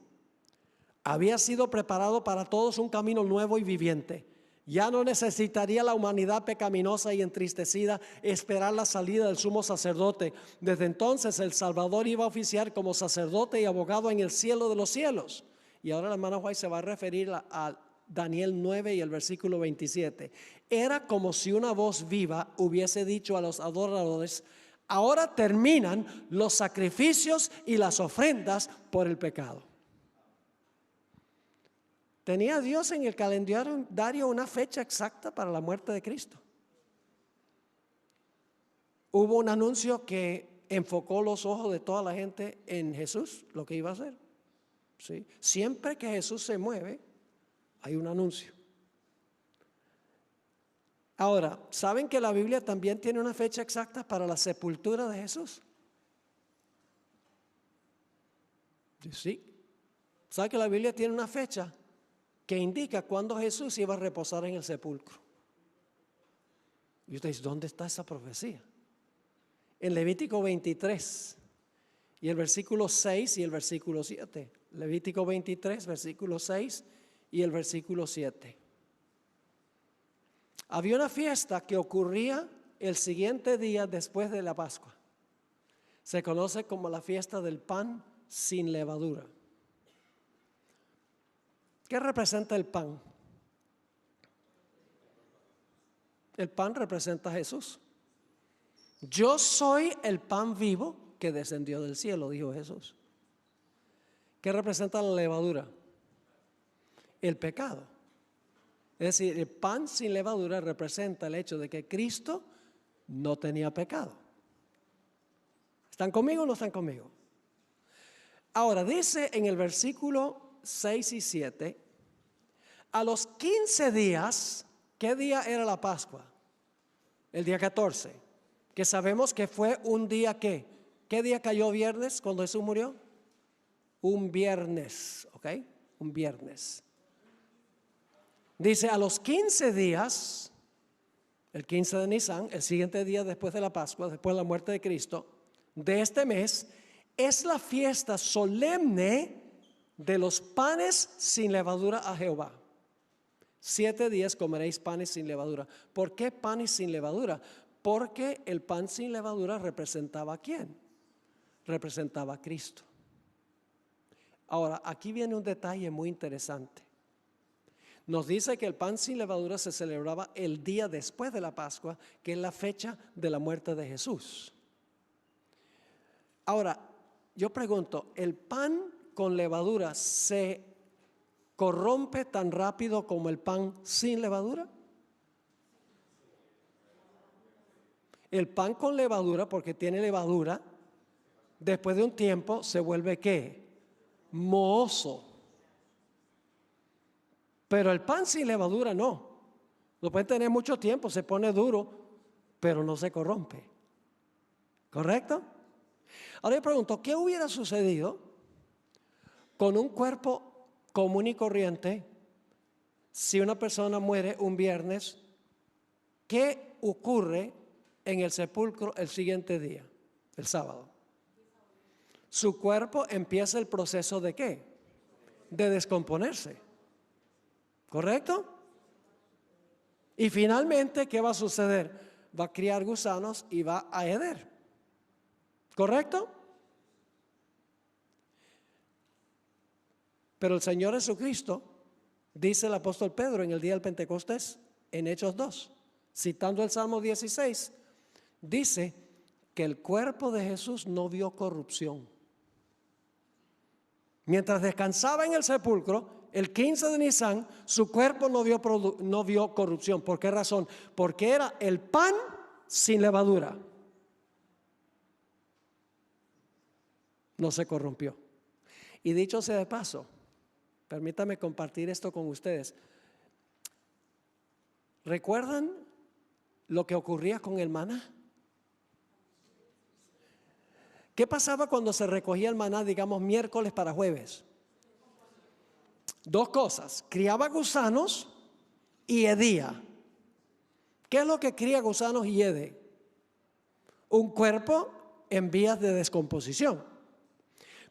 Había sido preparado para todos un camino nuevo y viviente. Ya no necesitaría la humanidad pecaminosa y entristecida esperar la salida del sumo sacerdote. Desde entonces el Salvador iba a oficiar como sacerdote y abogado en el cielo de los cielos. Y ahora la hermana White se va a referir a Daniel 9 y el versículo 27. Era como si una voz viva hubiese dicho a los adoradores: ahora terminan los sacrificios y las ofrendas por el pecado. ¿Tenía Dios en el calendario una fecha exacta para la muerte de Cristo? Hubo un anuncio que enfocó los ojos de toda la gente en Jesús, lo que iba a hacer. ¿Sí? Siempre que Jesús se mueve, hay un anuncio. Ahora, ¿saben que la Biblia también tiene una fecha exacta para la sepultura de Jesús? Sí. ¿Saben que la Biblia tiene una fecha que indica cuándo Jesús iba a reposar en el sepulcro? Y usted dice, ¿dónde está esa profecía? En Levítico 23 y el versículo 6 y el versículo 7. Levítico 23, versículo 6 y el versículo 7. Había una fiesta que ocurría el siguiente día después de la Pascua. Se conoce como la fiesta del pan sin levadura. ¿Qué representa el pan? El pan representa a Jesús. Yo soy el pan vivo que descendió del cielo, dijo Jesús. ¿Qué representa la levadura? El pecado. Es decir, el pan sin levadura representa el hecho de que Cristo no tenía pecado. ¿Están conmigo o no están conmigo? Ahora dice en el versículo 6 y 7, a los 15 días, ¿qué día era la Pascua? El día 14, que sabemos que fue un día ¿qué día cayó viernes cuando Jesús murió? Un viernes, ¿ok? Un viernes. Dice, a los 15 días, el 15 de Nisan, el siguiente día después de la Pascua, después de la muerte de Cristo, de este mes, es la fiesta solemne de los panes sin levadura a Jehová. 7 días comeréis panes sin levadura. ¿Por qué panes sin levadura? Porque el pan sin levadura representaba ¿a quién? Representaba a Cristo. Ahora, aquí viene un detalle muy interesante. Nos dice que el pan sin levadura se celebraba el día después de la Pascua, que es la fecha de la muerte de Jesús. Ahora, yo pregunto, ¿el pan con levadura se corrompe tan rápido como el pan sin levadura? El pan con levadura, porque tiene levadura, después de un tiempo se vuelve ¿qué? Mohoso. Pero el pan sin levadura no. Lo pueden tener mucho tiempo, se pone duro, pero no se corrompe. ¿Correcto? Ahora yo pregunto, ¿qué hubiera sucedido con un cuerpo común y corriente si una persona muere un viernes? ¿Qué ocurre en el sepulcro el siguiente día, el sábado? Su cuerpo empieza el proceso ¿de qué? De descomponerse. ¿Correcto? Y finalmente, ¿qué va a suceder? Va a criar gusanos y va a heder. ¿Correcto? Pero el Señor Jesucristo, dice el apóstol Pedro en el día del Pentecostés, en Hechos 2, citando el Salmo 16, dice que el cuerpo de Jesús no vio corrupción. Mientras descansaba en el sepulcro, el 15 de Nisan, su cuerpo no vio corrupción. ¿Por qué razón? Porque era el pan sin levadura. No se corrompió. Y dicho sea de paso, permítame compartir esto con ustedes. ¿Recuerdan lo que ocurría con el maná? ¿Qué pasaba cuando se recogía el maná, digamos, miércoles para jueves? Dos cosas, criaba gusanos y hedía. ¿Qué es lo que cría gusanos y hede? Un cuerpo en vías de descomposición.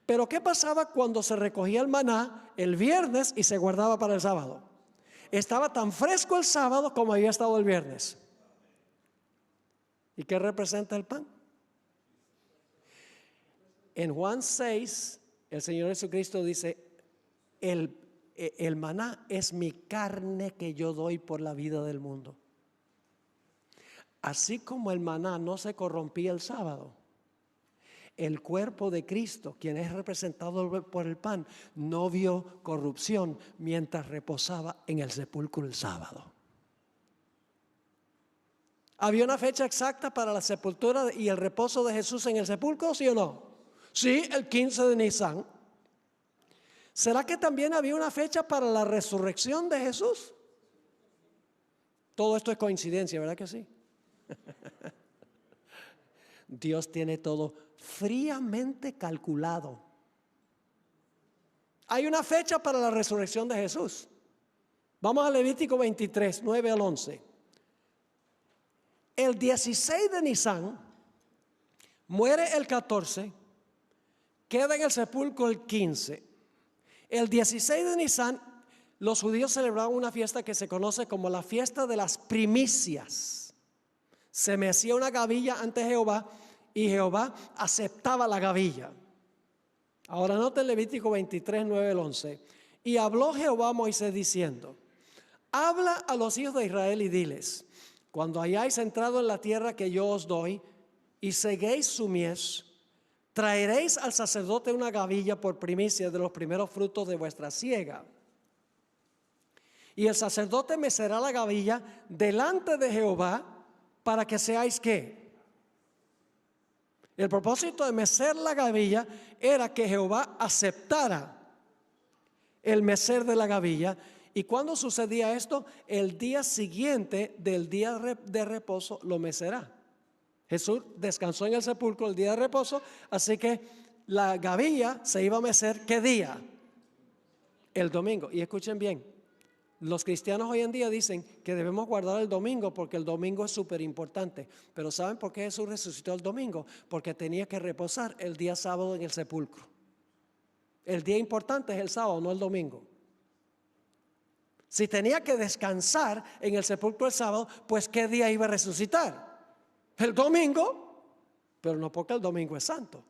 Pero ¿qué pasaba cuando se recogía el maná el viernes y se guardaba para el sábado? Estaba tan fresco el sábado como había estado el viernes. ¿Y qué representa el pan? En Juan 6, el Señor Jesucristo dice, el maná es mi carne que yo doy por la vida del mundo. Así como el maná no se corrompía el sábado, el cuerpo de Cristo, quien es representado por el pan, no vio corrupción mientras reposaba en el sepulcro el sábado. ¿Había una fecha exacta para la sepultura y el reposo de Jesús en el sepulcro, sí o no? Sí, el 15 de Nisan. ¿Será que también había una fecha para la resurrección de Jesús? Todo esto es coincidencia, ¿verdad que sí? Dios tiene todo fríamente calculado. Hay una fecha para la resurrección de Jesús. Vamos a Levítico 23, 9 al 11. El 16 de Nisan, muere el 14, queda en el sepulcro el 15. El 16 de Nisan, los judíos celebraban una fiesta que se conoce como la fiesta de las primicias. Se mecía una gavilla ante Jehová y Jehová aceptaba la gavilla. Ahora noten Levítico 23, 9 al 11. Y habló Jehová a Moisés diciendo, habla a los hijos de Israel y diles, cuando hayáis entrado en la tierra que yo os doy y seguéis su mies, traeréis al sacerdote una gavilla por primicia de los primeros frutos de vuestra siega. Y el sacerdote mecerá la gavilla delante de Jehová para que seáis ¿qué? El propósito de mecer la gavilla era que Jehová aceptara el mecer de la gavilla. ¿Y cuando sucedía esto? El día siguiente del día de reposo lo mecerá. Jesús descansó en el sepulcro el día de reposo, así que la gavilla se iba a mecer ¿qué día? El domingo. Y escuchen bien, los cristianos hoy en día dicen que debemos guardar el domingo porque el domingo es súper importante. Pero ¿saben por qué Jesús resucitó el domingo? Porque tenía que reposar el día sábado en el sepulcro. El día importante es el sábado, no el domingo. Si tenía que descansar en el sepulcro el sábado, pues ¿qué día iba a resucitar? El domingo, pero no porque el domingo es santo,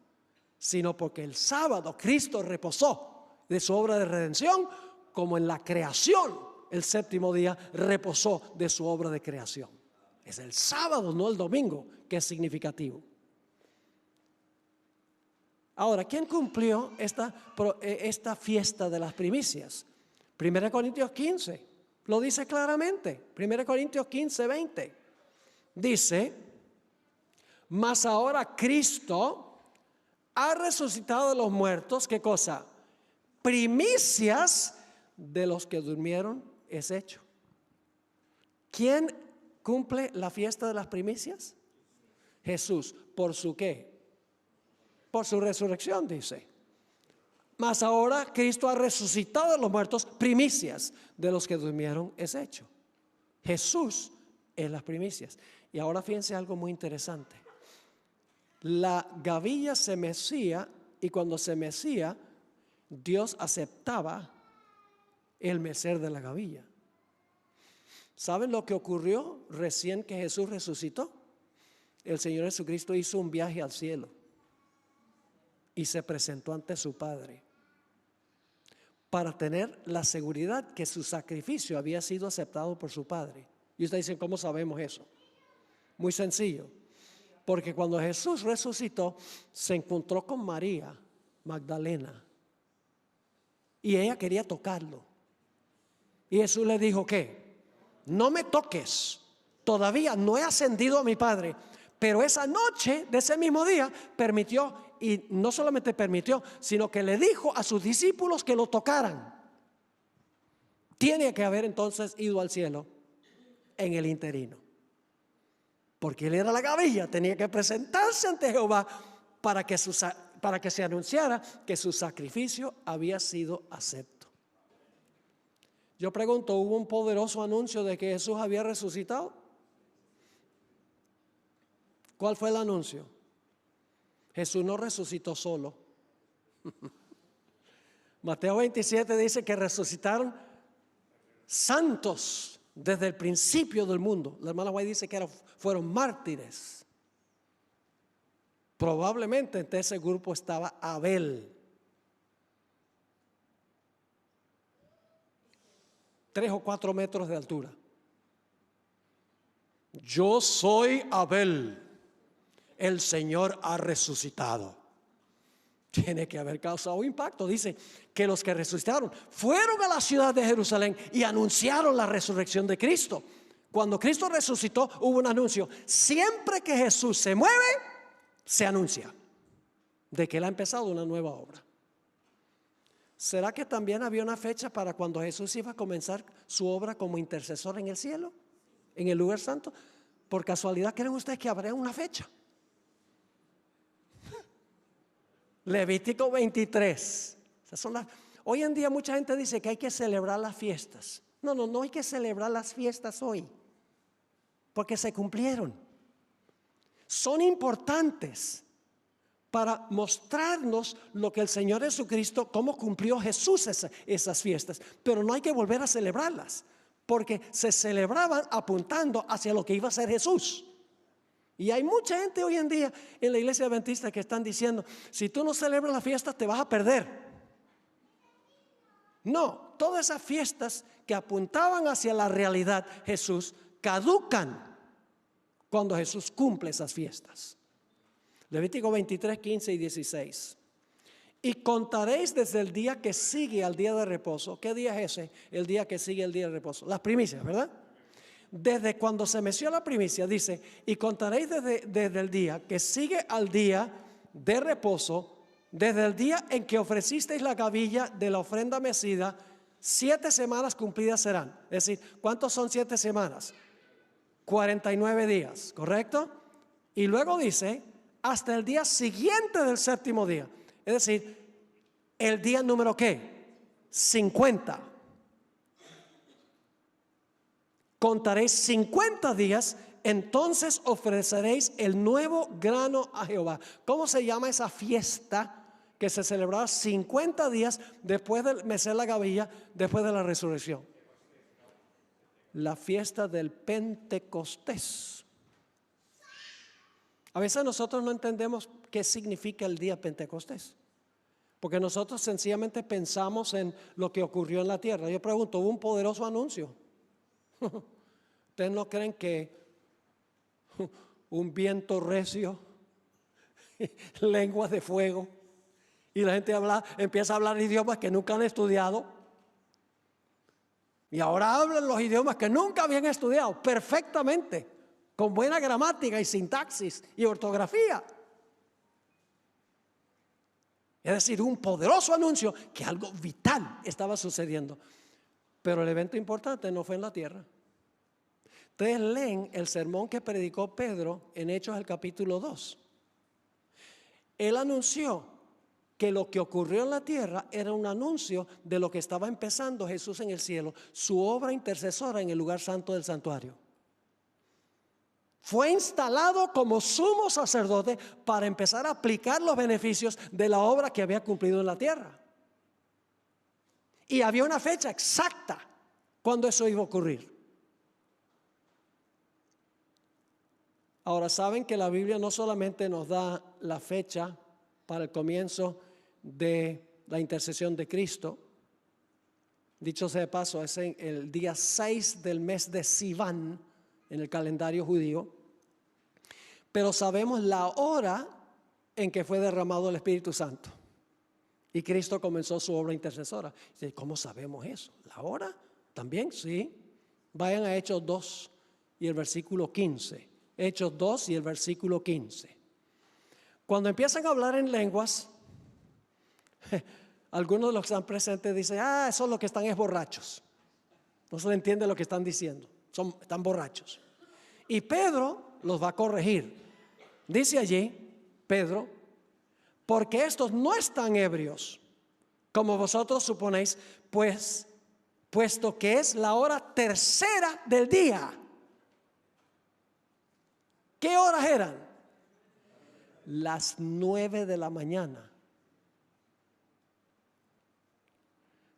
sino porque el sábado Cristo reposó de su obra de redención, como en la creación el séptimo día reposó de su obra de creación. Es el sábado, no el domingo, que es significativo. Ahora, ¿quién cumplió esta fiesta de las primicias? 1 Corintios 15 lo dice claramente. 1 Corintios 15, 20 dice: mas ahora Cristo ha resucitado de los muertos. ¿Qué cosa? Primicias de los que durmieron es hecho. ¿Quién cumple la fiesta de las primicias? Jesús. ¿Por su qué? Por su resurrección, dice. Mas ahora Cristo ha resucitado de los muertos, primicias de los que durmieron es hecho. Jesús es las primicias. Y ahora fíjense algo muy interesante. La gavilla se mecía, y cuando se mecía, Dios aceptaba el mecer de la gavilla. ¿Saben lo que ocurrió recién que Jesús resucitó? El Señor Jesucristo hizo un viaje al cielo y se presentó ante su Padre para tener la seguridad que su sacrificio había sido aceptado por su Padre. Y ustedes dicen, ¿cómo sabemos eso? Muy sencillo, porque cuando Jesús resucitó se encontró con María Magdalena y ella quería tocarlo, y Jesús le dijo: ¿qué? No me toques, todavía no he ascendido a mi Padre. Pero esa noche de ese mismo día permitió, y no solamente permitió, sino que le dijo a sus discípulos que lo tocaran. Tiene que haber entonces ido al cielo en el interino, porque él era la gavilla, tenía que presentarse ante Jehová para que se anunciara que su sacrificio había sido acepto. Yo pregunto, ¿hubo un poderoso anuncio de que Jesús había resucitado? ¿Cuál fue el anuncio? Jesús no resucitó solo. Mateo 27 dice que resucitaron santos desde el principio del mundo. La hermana White dice que fueron mártires. Probablemente entre ese grupo estaba Abel. 3 o 4 metros de altura. Yo soy Abel. El Señor ha resucitado. Tiene que haber causado impacto. Dice que los que resucitaron fueron a la ciudad de Jerusalén y anunciaron la resurrección de Cristo. Cuando Cristo resucitó, hubo un anuncio. Siempre que Jesús se mueve, se anuncia de que Él ha empezado una nueva obra. ¿Será que también había una fecha para cuando Jesús iba a comenzar su obra como intercesor en el cielo, en el lugar santo? ¿Por casualidad creen ustedes que habrá una fecha? Levítico 23. Hoy en día mucha gente dice que hay que celebrar las fiestas. No hay que celebrar las fiestas hoy, porque se cumplieron. Son importantes para mostrarnos lo que el Señor Jesucristo, cómo cumplió Jesús esas fiestas. Pero no hay que volver a celebrarlas, porque se celebraban apuntando hacia lo que iba a ser Jesús. Y hay mucha gente hoy en día en la iglesia adventista que están diciendo: si tú no celebras las fiestas te vas a perder. No, todas esas fiestas que apuntaban hacia la realidad Jesús caducan cuando Jesús cumple esas fiestas. Levítico 23, 15 y 16. Y contaréis desde el día que sigue al día de reposo. ¿Qué día es ese? El día que sigue el día de reposo. Las primicias, ¿verdad? desde cuando se meció la primicia, dice, y contaréis desde el día que sigue al día de reposo, desde el día en que ofrecisteis la gavilla de la ofrenda mecida, 7 semanas cumplidas serán. Es decir, ¿cuántos son 7 semanas? 49 días, ¿correcto? Y luego dice, hasta el día siguiente del séptimo día. Es decir, el día número ¿qué? 50. Contaréis 50 días, entonces ofreceréis el nuevo grano a Jehová. ¿Cómo se llama esa fiesta que se celebraba 50 días después de mecer la gavilla, después de la resurrección? La fiesta del Pentecostés. A veces nosotros no entendemos qué significa el día Pentecostés, porque nosotros sencillamente pensamos en lo que ocurrió en la tierra. Yo pregunto, ¿hubo un poderoso anuncio? ¿Ustedes no creen que un viento recio, lenguas de fuego, y la gente empieza a hablar idiomas que nunca han estudiado? Y ahora hablan los idiomas que nunca habían estudiado perfectamente, con buena gramática y sintaxis y ortografía. Es decir, un poderoso anuncio que algo vital estaba sucediendo. Pero el evento importante no fue en la tierra. Ustedes leen el sermón que predicó Pedro en Hechos el capítulo 2. Él anunció que lo que ocurrió en la tierra era un anuncio de lo que estaba empezando Jesús en el cielo, su obra intercesora en el lugar santo del santuario. Fue instalado como sumo sacerdote para empezar a aplicar los beneficios de la obra que había cumplido en la tierra. Y había una fecha exacta cuando eso iba a ocurrir. Ahora, saben que la Biblia no solamente nos da la fecha para el comienzo de la intercesión de Cristo. Dicho sea de paso, es en el día 6 del mes de Sivan en el calendario judío. Pero sabemos la hora en que fue derramado el Espíritu Santo y Cristo comenzó su obra intercesora. ¿Cómo sabemos eso? ¿La hora? ¿También? Sí. Vayan a Hechos 2 y el versículo 15. Hechos 2 y el versículo 15. Cuando empiezan a hablar en lenguas, algunos de los que están presentes dicen, esos los que están es borrachos. No se le entiende lo que están diciendo. Están borrachos. Y Pedro los va a corregir. Dice allí, Pedro, porque estos no están ebrios, como vosotros suponéis, puesto que es la hora tercera del día. ¿Qué horas eran? Las 9 de la mañana.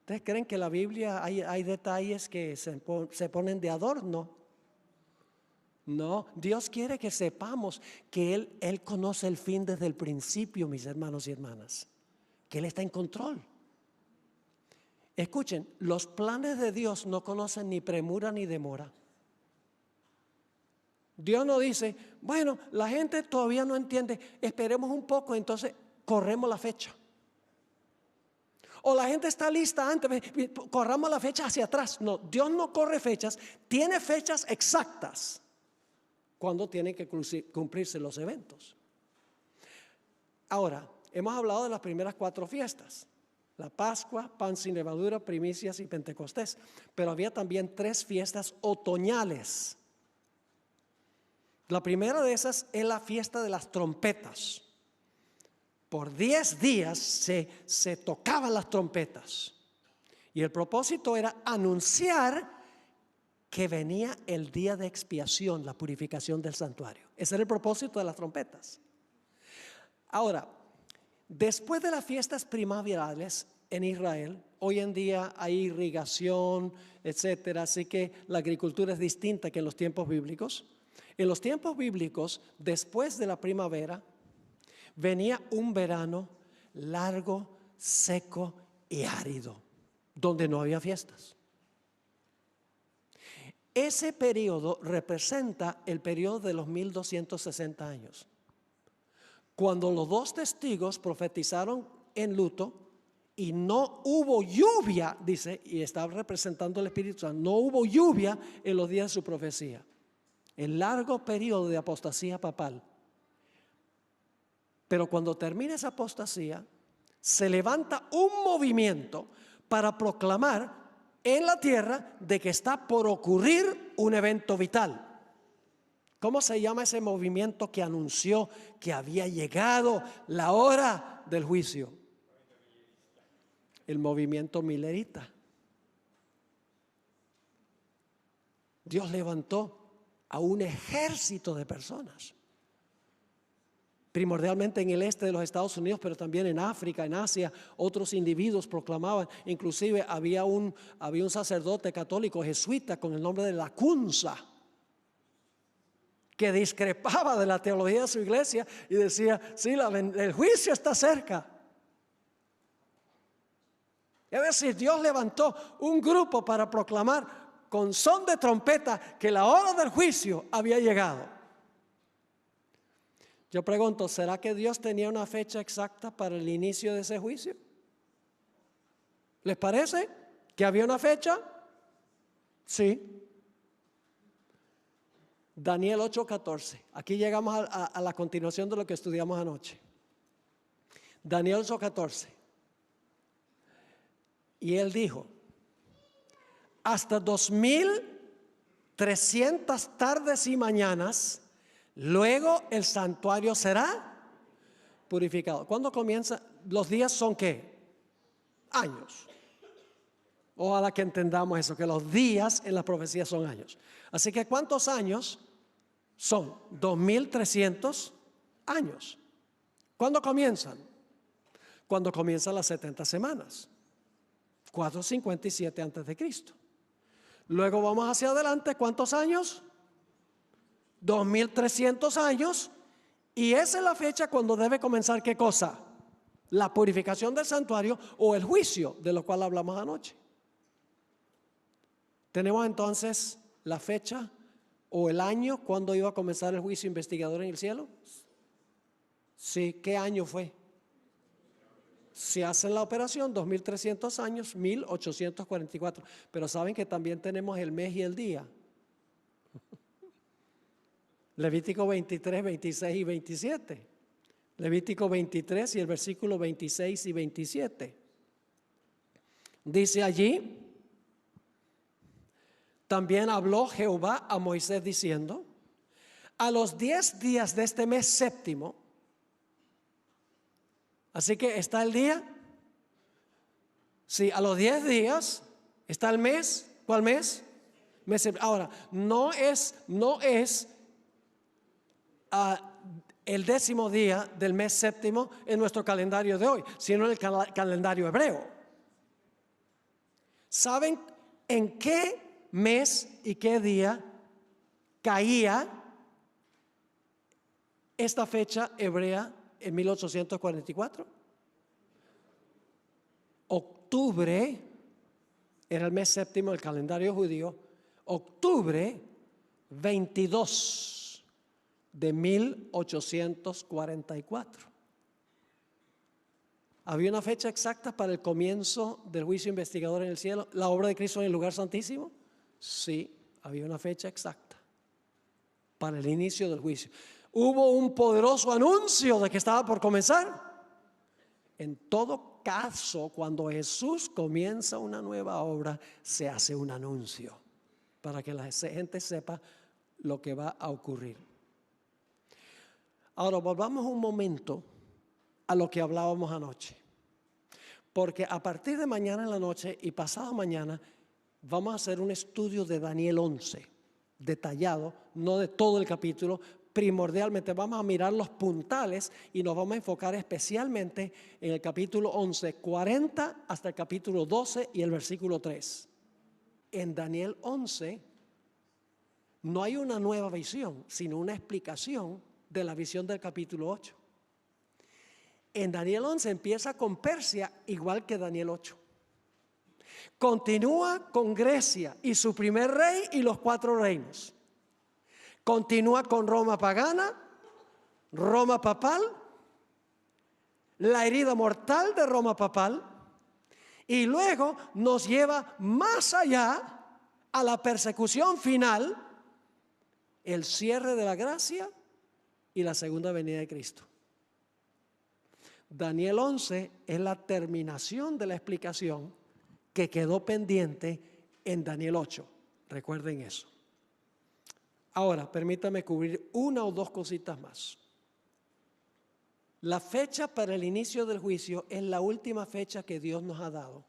¿Ustedes creen que en la Biblia hay detalles que se ponen de adorno? No, Dios quiere que sepamos que Él conoce el fin desde el principio, mis hermanos y hermanas, que Él está en control. Escuchen, los planes de Dios no conocen ni premura ni demora. Dios no dice, bueno, la gente todavía no entiende, esperemos un poco, entonces corremos la fecha. O la gente está lista antes, corramos la fecha hacia atrás. No, Dios no corre fechas, tiene fechas exactas cuando tienen que cumplirse los eventos. Ahora, hemos hablado de las primeras 4 fiestas: la Pascua, Pan sin levadura, Primicias y Pentecostés. Pero había también 3 fiestas otoñales. La primera de esas es la fiesta de las trompetas. Por 10 días se tocaban las trompetas. Y el propósito era anunciar que venía el día de expiación, la purificación del santuario. Ese era el propósito de las trompetas. Ahora, después de las fiestas primaverales en Israel, hoy en día hay irrigación, etcétera, así que la agricultura es distinta que en los tiempos bíblicos. En los tiempos bíblicos, después de la primavera, venía un verano largo, seco y árido, donde no había fiestas. Ese periodo representa el periodo de los 1260 años, cuando los 2 testigos profetizaron en luto y no hubo lluvia, dice, y está representando el Espíritu Santo, no hubo lluvia en los días de su profecía. El largo periodo de apostasía papal. Pero cuando termina esa apostasía, se levanta un movimiento para proclamar en la tierra de que está por ocurrir un evento vital. ¿Cómo se llama ese movimiento que anunció que había llegado la hora del juicio? El movimiento milerita. Dios levantó a un ejército de personas, primordialmente en el este de los Estados Unidos, pero también en África, en Asia. Otros individuos proclamaban. Inclusive había un sacerdote católico jesuita con el nombre de Lacunza, que discrepaba de la teología de su iglesia y decía, sí, el juicio está cerca. Es decir, Dios levantó un grupo para proclamar con son de trompeta que la hora del juicio había llegado. Yo pregunto, ¿será que Dios tenía una fecha exacta para el inicio de ese juicio? ¿Les parece que había una fecha? Sí. Daniel 8:14. Aquí llegamos a la continuación de lo que estudiamos anoche. Daniel 8:14. Y él dijo, hasta 2300 tardes y mañanas, luego el santuario será purificado. ¿Cuándo comienza? Los días son ¿qué? Años. Ojalá que entendamos eso, que los días en la profecía son años. Así que ¿cuántos años son? 2300 años. ¿Cuándo comienzan? Cuando comienzan las 70 semanas. 457 antes de Cristo. Luego vamos hacia adelante, ¿cuántos años? 2300 años. Y esa es la fecha cuando debe comenzar ¿qué cosa? La purificación del santuario o el juicio, de lo cual hablamos anoche. Tenemos entonces la fecha o el año cuando iba a comenzar el juicio investigador en el cielo. Sí, ¿qué año fue? Si hacen la operación, 2300 años, 1844. Pero saben que también tenemos el mes y el día. Levítico 23, 26 y 27. Levítico 23 y el versículo 26 y 27. Dice allí, también habló Jehová a Moisés diciendo, a los 10 días de este mes séptimo, así que está el día, sí, a los 10 días está el mes. ¿Cuál mes? Ahora, no es el 10º día del mes séptimo en nuestro calendario de hoy, sino en el calendario hebreo. ¿Saben en qué mes y qué día caía esta fecha hebrea en 1844? Octubre era el mes séptimo del calendario judío. Octubre 22 de 1844. ¿Había una fecha exacta para el comienzo del juicio investigador en el cielo? ¿La obra de Cristo en el lugar santísimo? Sí, había una fecha exacta para el inicio del juicio. Hubo un poderoso anuncio de que estaba por comenzar. En todo caso, cuando Jesús comienza una nueva obra, se hace un anuncio para que la gente sepa lo que va a ocurrir. Ahora volvamos un momento a lo que hablábamos anoche, porque a partir de mañana en la noche y pasado mañana vamos a hacer un estudio de Daniel 11 detallado, no de todo el capítulo. Primordialmente vamos a mirar los puntales y nos vamos a enfocar especialmente en el capítulo 11, 40 hasta el capítulo 12 y el versículo 3. En Daniel 11 no hay una nueva visión, sino una explicación de la visión del capítulo 8. En Daniel 11 empieza con Persia, igual que Daniel 8. Continúa con Grecia y su primer rey y los 4 reinos. Continúa con Roma pagana, Roma papal, la herida mortal de Roma papal, Y luego nos lleva más allá a la persecución final, el cierre de la gracia y la segunda venida de Cristo. Daniel 11 es la terminación de la explicación que quedó pendiente en Daniel 8. Recuerden eso. Ahora, permítame cubrir una o dos cositas más. La fecha para el inicio del juicio es la última fecha que Dios nos ha dado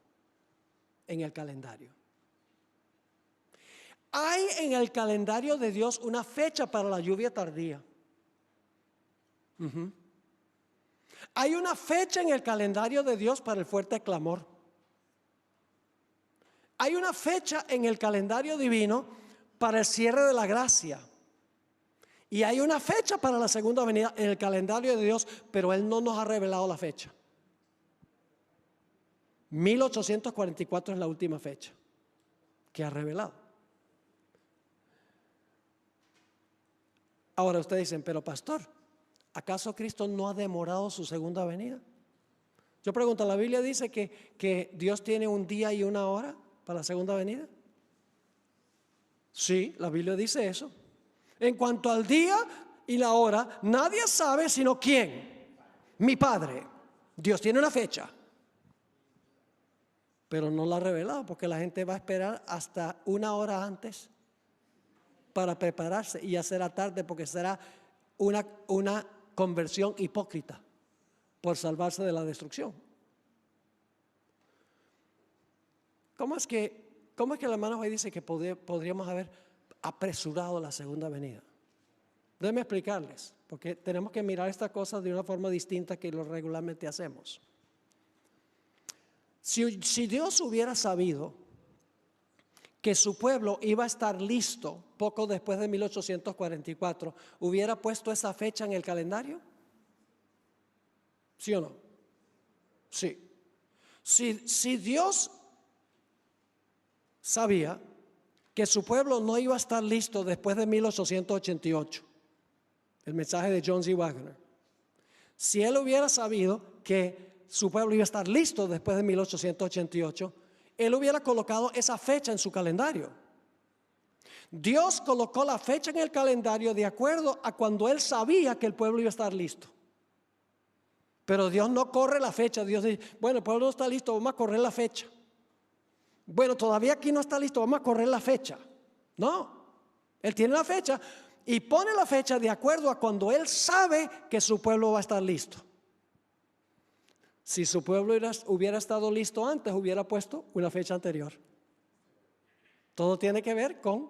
en el calendario. Hay en el calendario de Dios una fecha para la lluvia tardía. Hay una fecha en el calendario de Dios para el fuerte clamor. Hay una fecha en el calendario divino para el cierre de la gracia. Y hay una fecha para la segunda venida en el calendario de Dios, pero Él no nos ha revelado la fecha. 1844 es la última fecha que ha revelado. Ahora ustedes dicen, pero pastor, ¿acaso Cristo no ha demorado su segunda venida? Yo pregunto, ¿la Biblia dice que Dios tiene un día y una hora para la segunda venida? Sí, la Biblia dice eso. En cuanto al día y la hora, nadie sabe sino quién. Mi Padre. Dios tiene una fecha, pero no la ha revelado porque la gente va a esperar hasta una hora antes para prepararse y ya será tarde porque será una conversión hipócrita por salvarse de la destrucción. ¿Cómo es que el hermano hoy dice que podríamos haber apresurado la segunda venida? Déjenme explicarles, porque tenemos que mirar estas cosas de una forma distinta que lo regularmente hacemos. Si Dios hubiera sabido que su pueblo iba a estar listo poco después de 1844, ¿hubiera puesto esa fecha en el calendario? ¿Sí o no? Sí. Si Dios sabía que su pueblo no iba a estar listo después de 1888, el mensaje de John C. Wagner, si Él hubiera sabido que su pueblo iba a estar listo después de 1888, Él hubiera colocado esa fecha en su calendario. Dios colocó la fecha en el calendario de acuerdo a cuando Él sabía que el pueblo iba a estar listo. Pero Dios no corre la fecha. Dios dice, bueno, el pueblo no está listo, vamos a correr la fecha. Bueno, todavía aquí no está listo, vamos a correr la fecha. No, Él tiene la fecha y pone la fecha de acuerdo a cuando Él sabe que su pueblo va a estar listo. Si su pueblo hubiera estado listo antes, hubiera puesto una fecha anterior. Todo tiene que ver con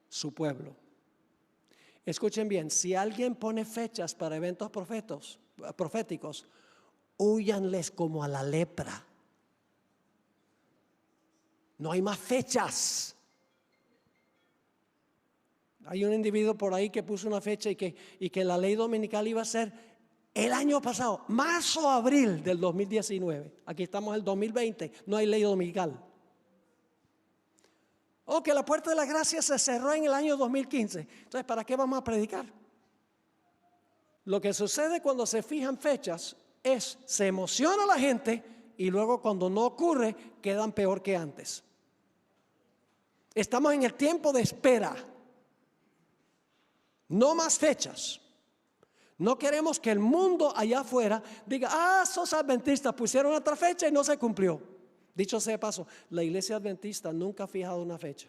su pueblo. Escuchen bien, si alguien pone fechas para eventos proféticos, húyanles como a la lepra. No hay más fechas. Hay un individuo por ahí que puso una fecha y que la ley dominical iba a ser el año pasado, marzo o abril del 2019. Aquí estamos en el 2020, no hay ley dominical. O que la puerta de la gracia se cerró en el año 2015. Entonces, ¿para qué vamos a predicar? Lo que sucede cuando se fijan fechas es, se emociona la gente y luego cuando no ocurre, quedan peor que antes. Estamos en el tiempo de espera. No más fechas. No queremos que el mundo allá afuera diga, esos adventistas pusieron otra fecha y no se cumplió. Dicho sea de paso, la iglesia adventista nunca ha fijado una fecha.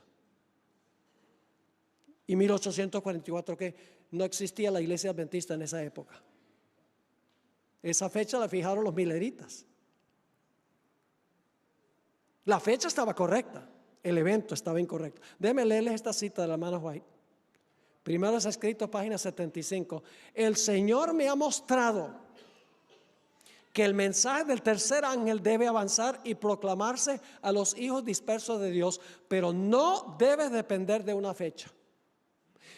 Y 1844 que no existía la iglesia adventista en esa época. Esa fecha la fijaron los mileritas. La fecha estaba correcta, el evento estaba incorrecto. Déjenme leerles esta cita de la hermana White. Primero es escrito, página 75. El Señor me ha mostrado que el mensaje del tercer ángel debe avanzar y proclamarse a los hijos dispersos de Dios, pero no debe depender de una fecha.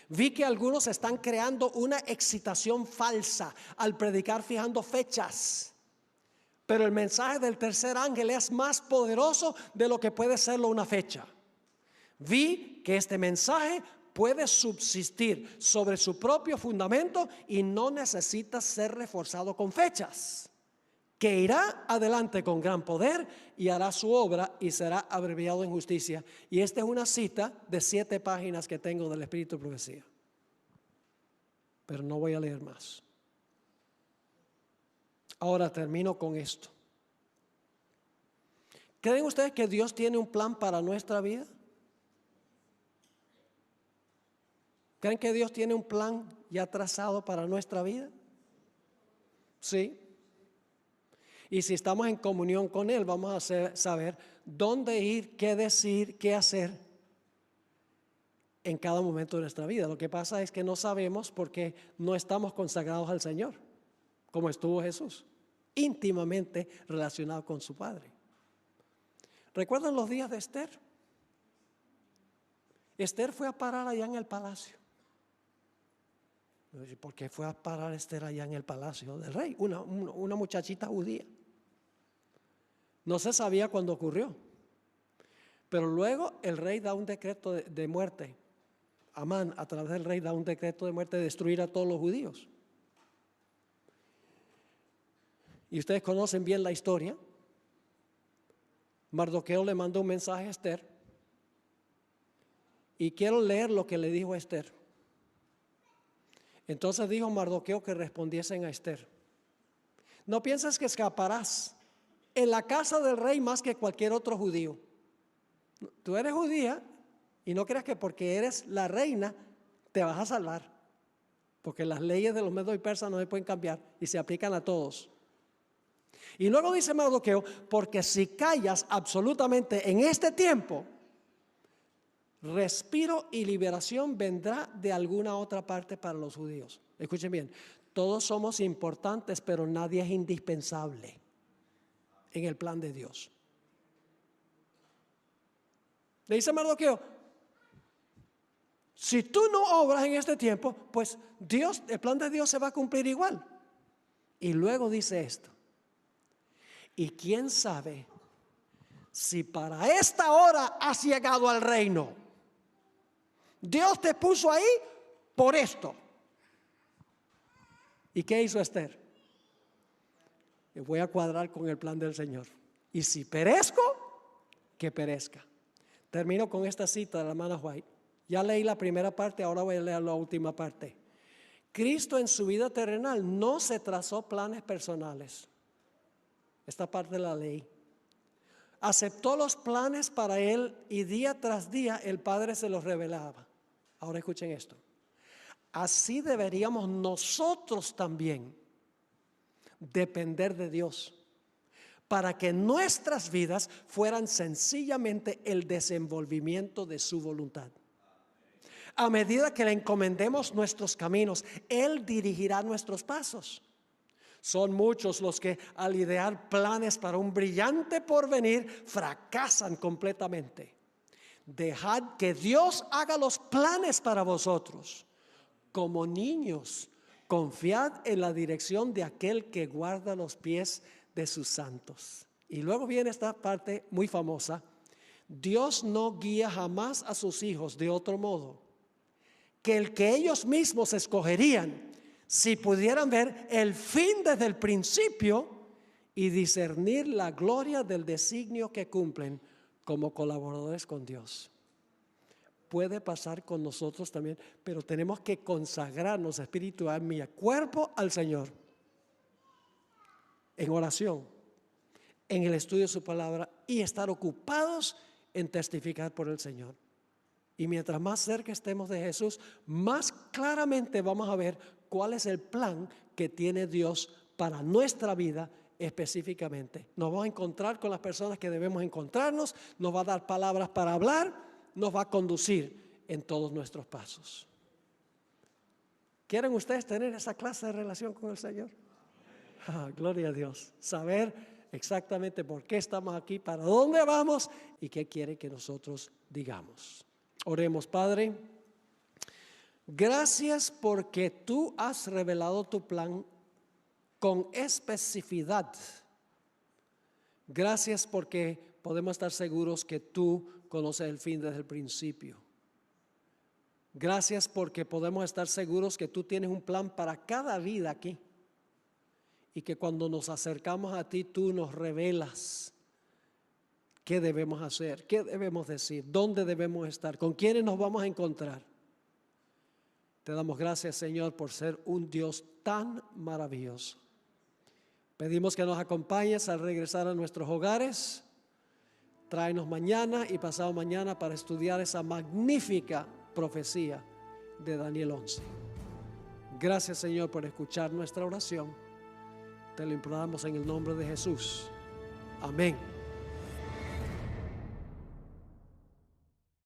Vi que algunos están creando una excitación falsa al predicar fijando fechas, pero el mensaje del tercer ángel es más poderoso de lo que puede serlo una fecha. Vi que este mensaje puede subsistir sobre su propio fundamento y no necesita ser reforzado con fechas. que irá adelante con gran poder y hará su obra y será abreviado en justicia. Y esta es una cita de 7 páginas que tengo del Espíritu de Profecía. Pero no voy a leer más. Ahora termino con esto. ¿Creen ustedes que Dios tiene un plan para nuestra vida? ¿Creen que Dios tiene un plan ya trazado para nuestra vida? Sí. Y si estamos en comunión con Él, vamos a saber dónde ir, qué decir, qué hacer en cada momento de nuestra vida. Lo que pasa es que no sabemos porque no estamos consagrados al Señor, como estuvo Jesús, íntimamente relacionado con su Padre. ¿Recuerdan los días de Esther? Esther fue a parar allá en el palacio. ¿Por qué fue a parar Esther allá en el palacio del rey? Una muchachita judía. No se sabía cuándo ocurrió. Pero luego el rey da un decreto de muerte. Amán, a través del rey, da un decreto de muerte de destruir a todos los judíos. Y ustedes conocen bien la historia. Mardoqueo le mandó un mensaje a Esther. Y quiero leer lo que le dijo a Esther. Entonces dijo Mardoqueo que respondiesen a Esther: no pienses que escaparás en la casa del rey más que cualquier otro judío. Tú eres judía y no creas que porque eres la reina te vas a salvar, porque las leyes de los medos y persas no se pueden cambiar y se aplican a todos. Y luego dice Mardoqueo: porque si callas absolutamente en este tiempo, respiro y liberación vendrá de alguna otra parte para los judíos. Escuchen bien, todos somos importantes, pero nadie es indispensable en el plan de Dios. Le dice Mardoqueo: si tú no obras en este tiempo, pues Dios, el plan de Dios se va a cumplir igual. Y luego dice esto: y quién sabe si para esta hora has llegado al reino. Dios te puso ahí por esto. ¿Y qué hizo Esther? Me voy a cuadrar con el plan del Señor. Y si perezco, que perezca. Termino con esta cita de la hermana White. Ya leí la primera parte, ahora voy a leer la última parte. Cristo en su vida terrenal no se trazó planes personales. Esta parte la leí. Aceptó los planes para él y día tras día el Padre se los revelaba. Ahora escuchen esto. Así deberíamos nosotros también depender de Dios para que nuestras vidas fueran sencillamente el desenvolvimiento de su voluntad. A medida que le encomendemos nuestros caminos, Él dirigirá nuestros pasos. Son muchos los que al idear planes para un brillante porvenir fracasan completamente. Dejad que Dios haga los planes para vosotros. Como niños, confiad en la dirección de aquel que guarda los pies de sus santos. Y luego viene esta parte muy famosa. Dios no guía jamás a sus hijos de otro modo que el que ellos mismos escogerían, si pudieran ver el fin desde el principio y discernir la gloria del designio que cumplen como colaboradores con Dios. Puede pasar con nosotros también, pero tenemos que consagrarnos espiritualmente, mi cuerpo al Señor, en oración, en el estudio de su palabra y estar ocupados en testificar por el Señor. Y mientras más cerca estemos de Jesús, más claramente vamos a ver cuál es el plan que tiene Dios para nuestra vida específicamente. Nos vamos a encontrar con las personas que debemos encontrarnos, nos va a dar palabras para hablar, nos va a conducir en todos nuestros pasos. ¿Quieren ustedes tener esa clase de relación con el Señor? Gloria a Dios. Saber exactamente por qué estamos aquí, para dónde vamos y qué quiere que nosotros digamos. Oremos. Padre, gracias porque tú has revelado tu plan con especificidad. Gracias porque podemos estar seguros que tú conoces el fin desde el principio. Gracias porque podemos estar seguros que tú tienes un plan para cada vida aquí. y que cuando nos acercamos a ti, tú nos revelas qué debemos hacer, qué debemos decir, dónde debemos estar, con quiénes nos vamos a encontrar. Te damos gracias, Señor, por ser un Dios tan maravilloso. Pedimos que nos acompañes al regresar a nuestros hogares. Tráenos mañana y pasado mañana para estudiar esa magnífica profecía de Daniel 11. Gracias, Señor, por escuchar nuestra oración. Te lo imploramos en el nombre de Jesús. Amén.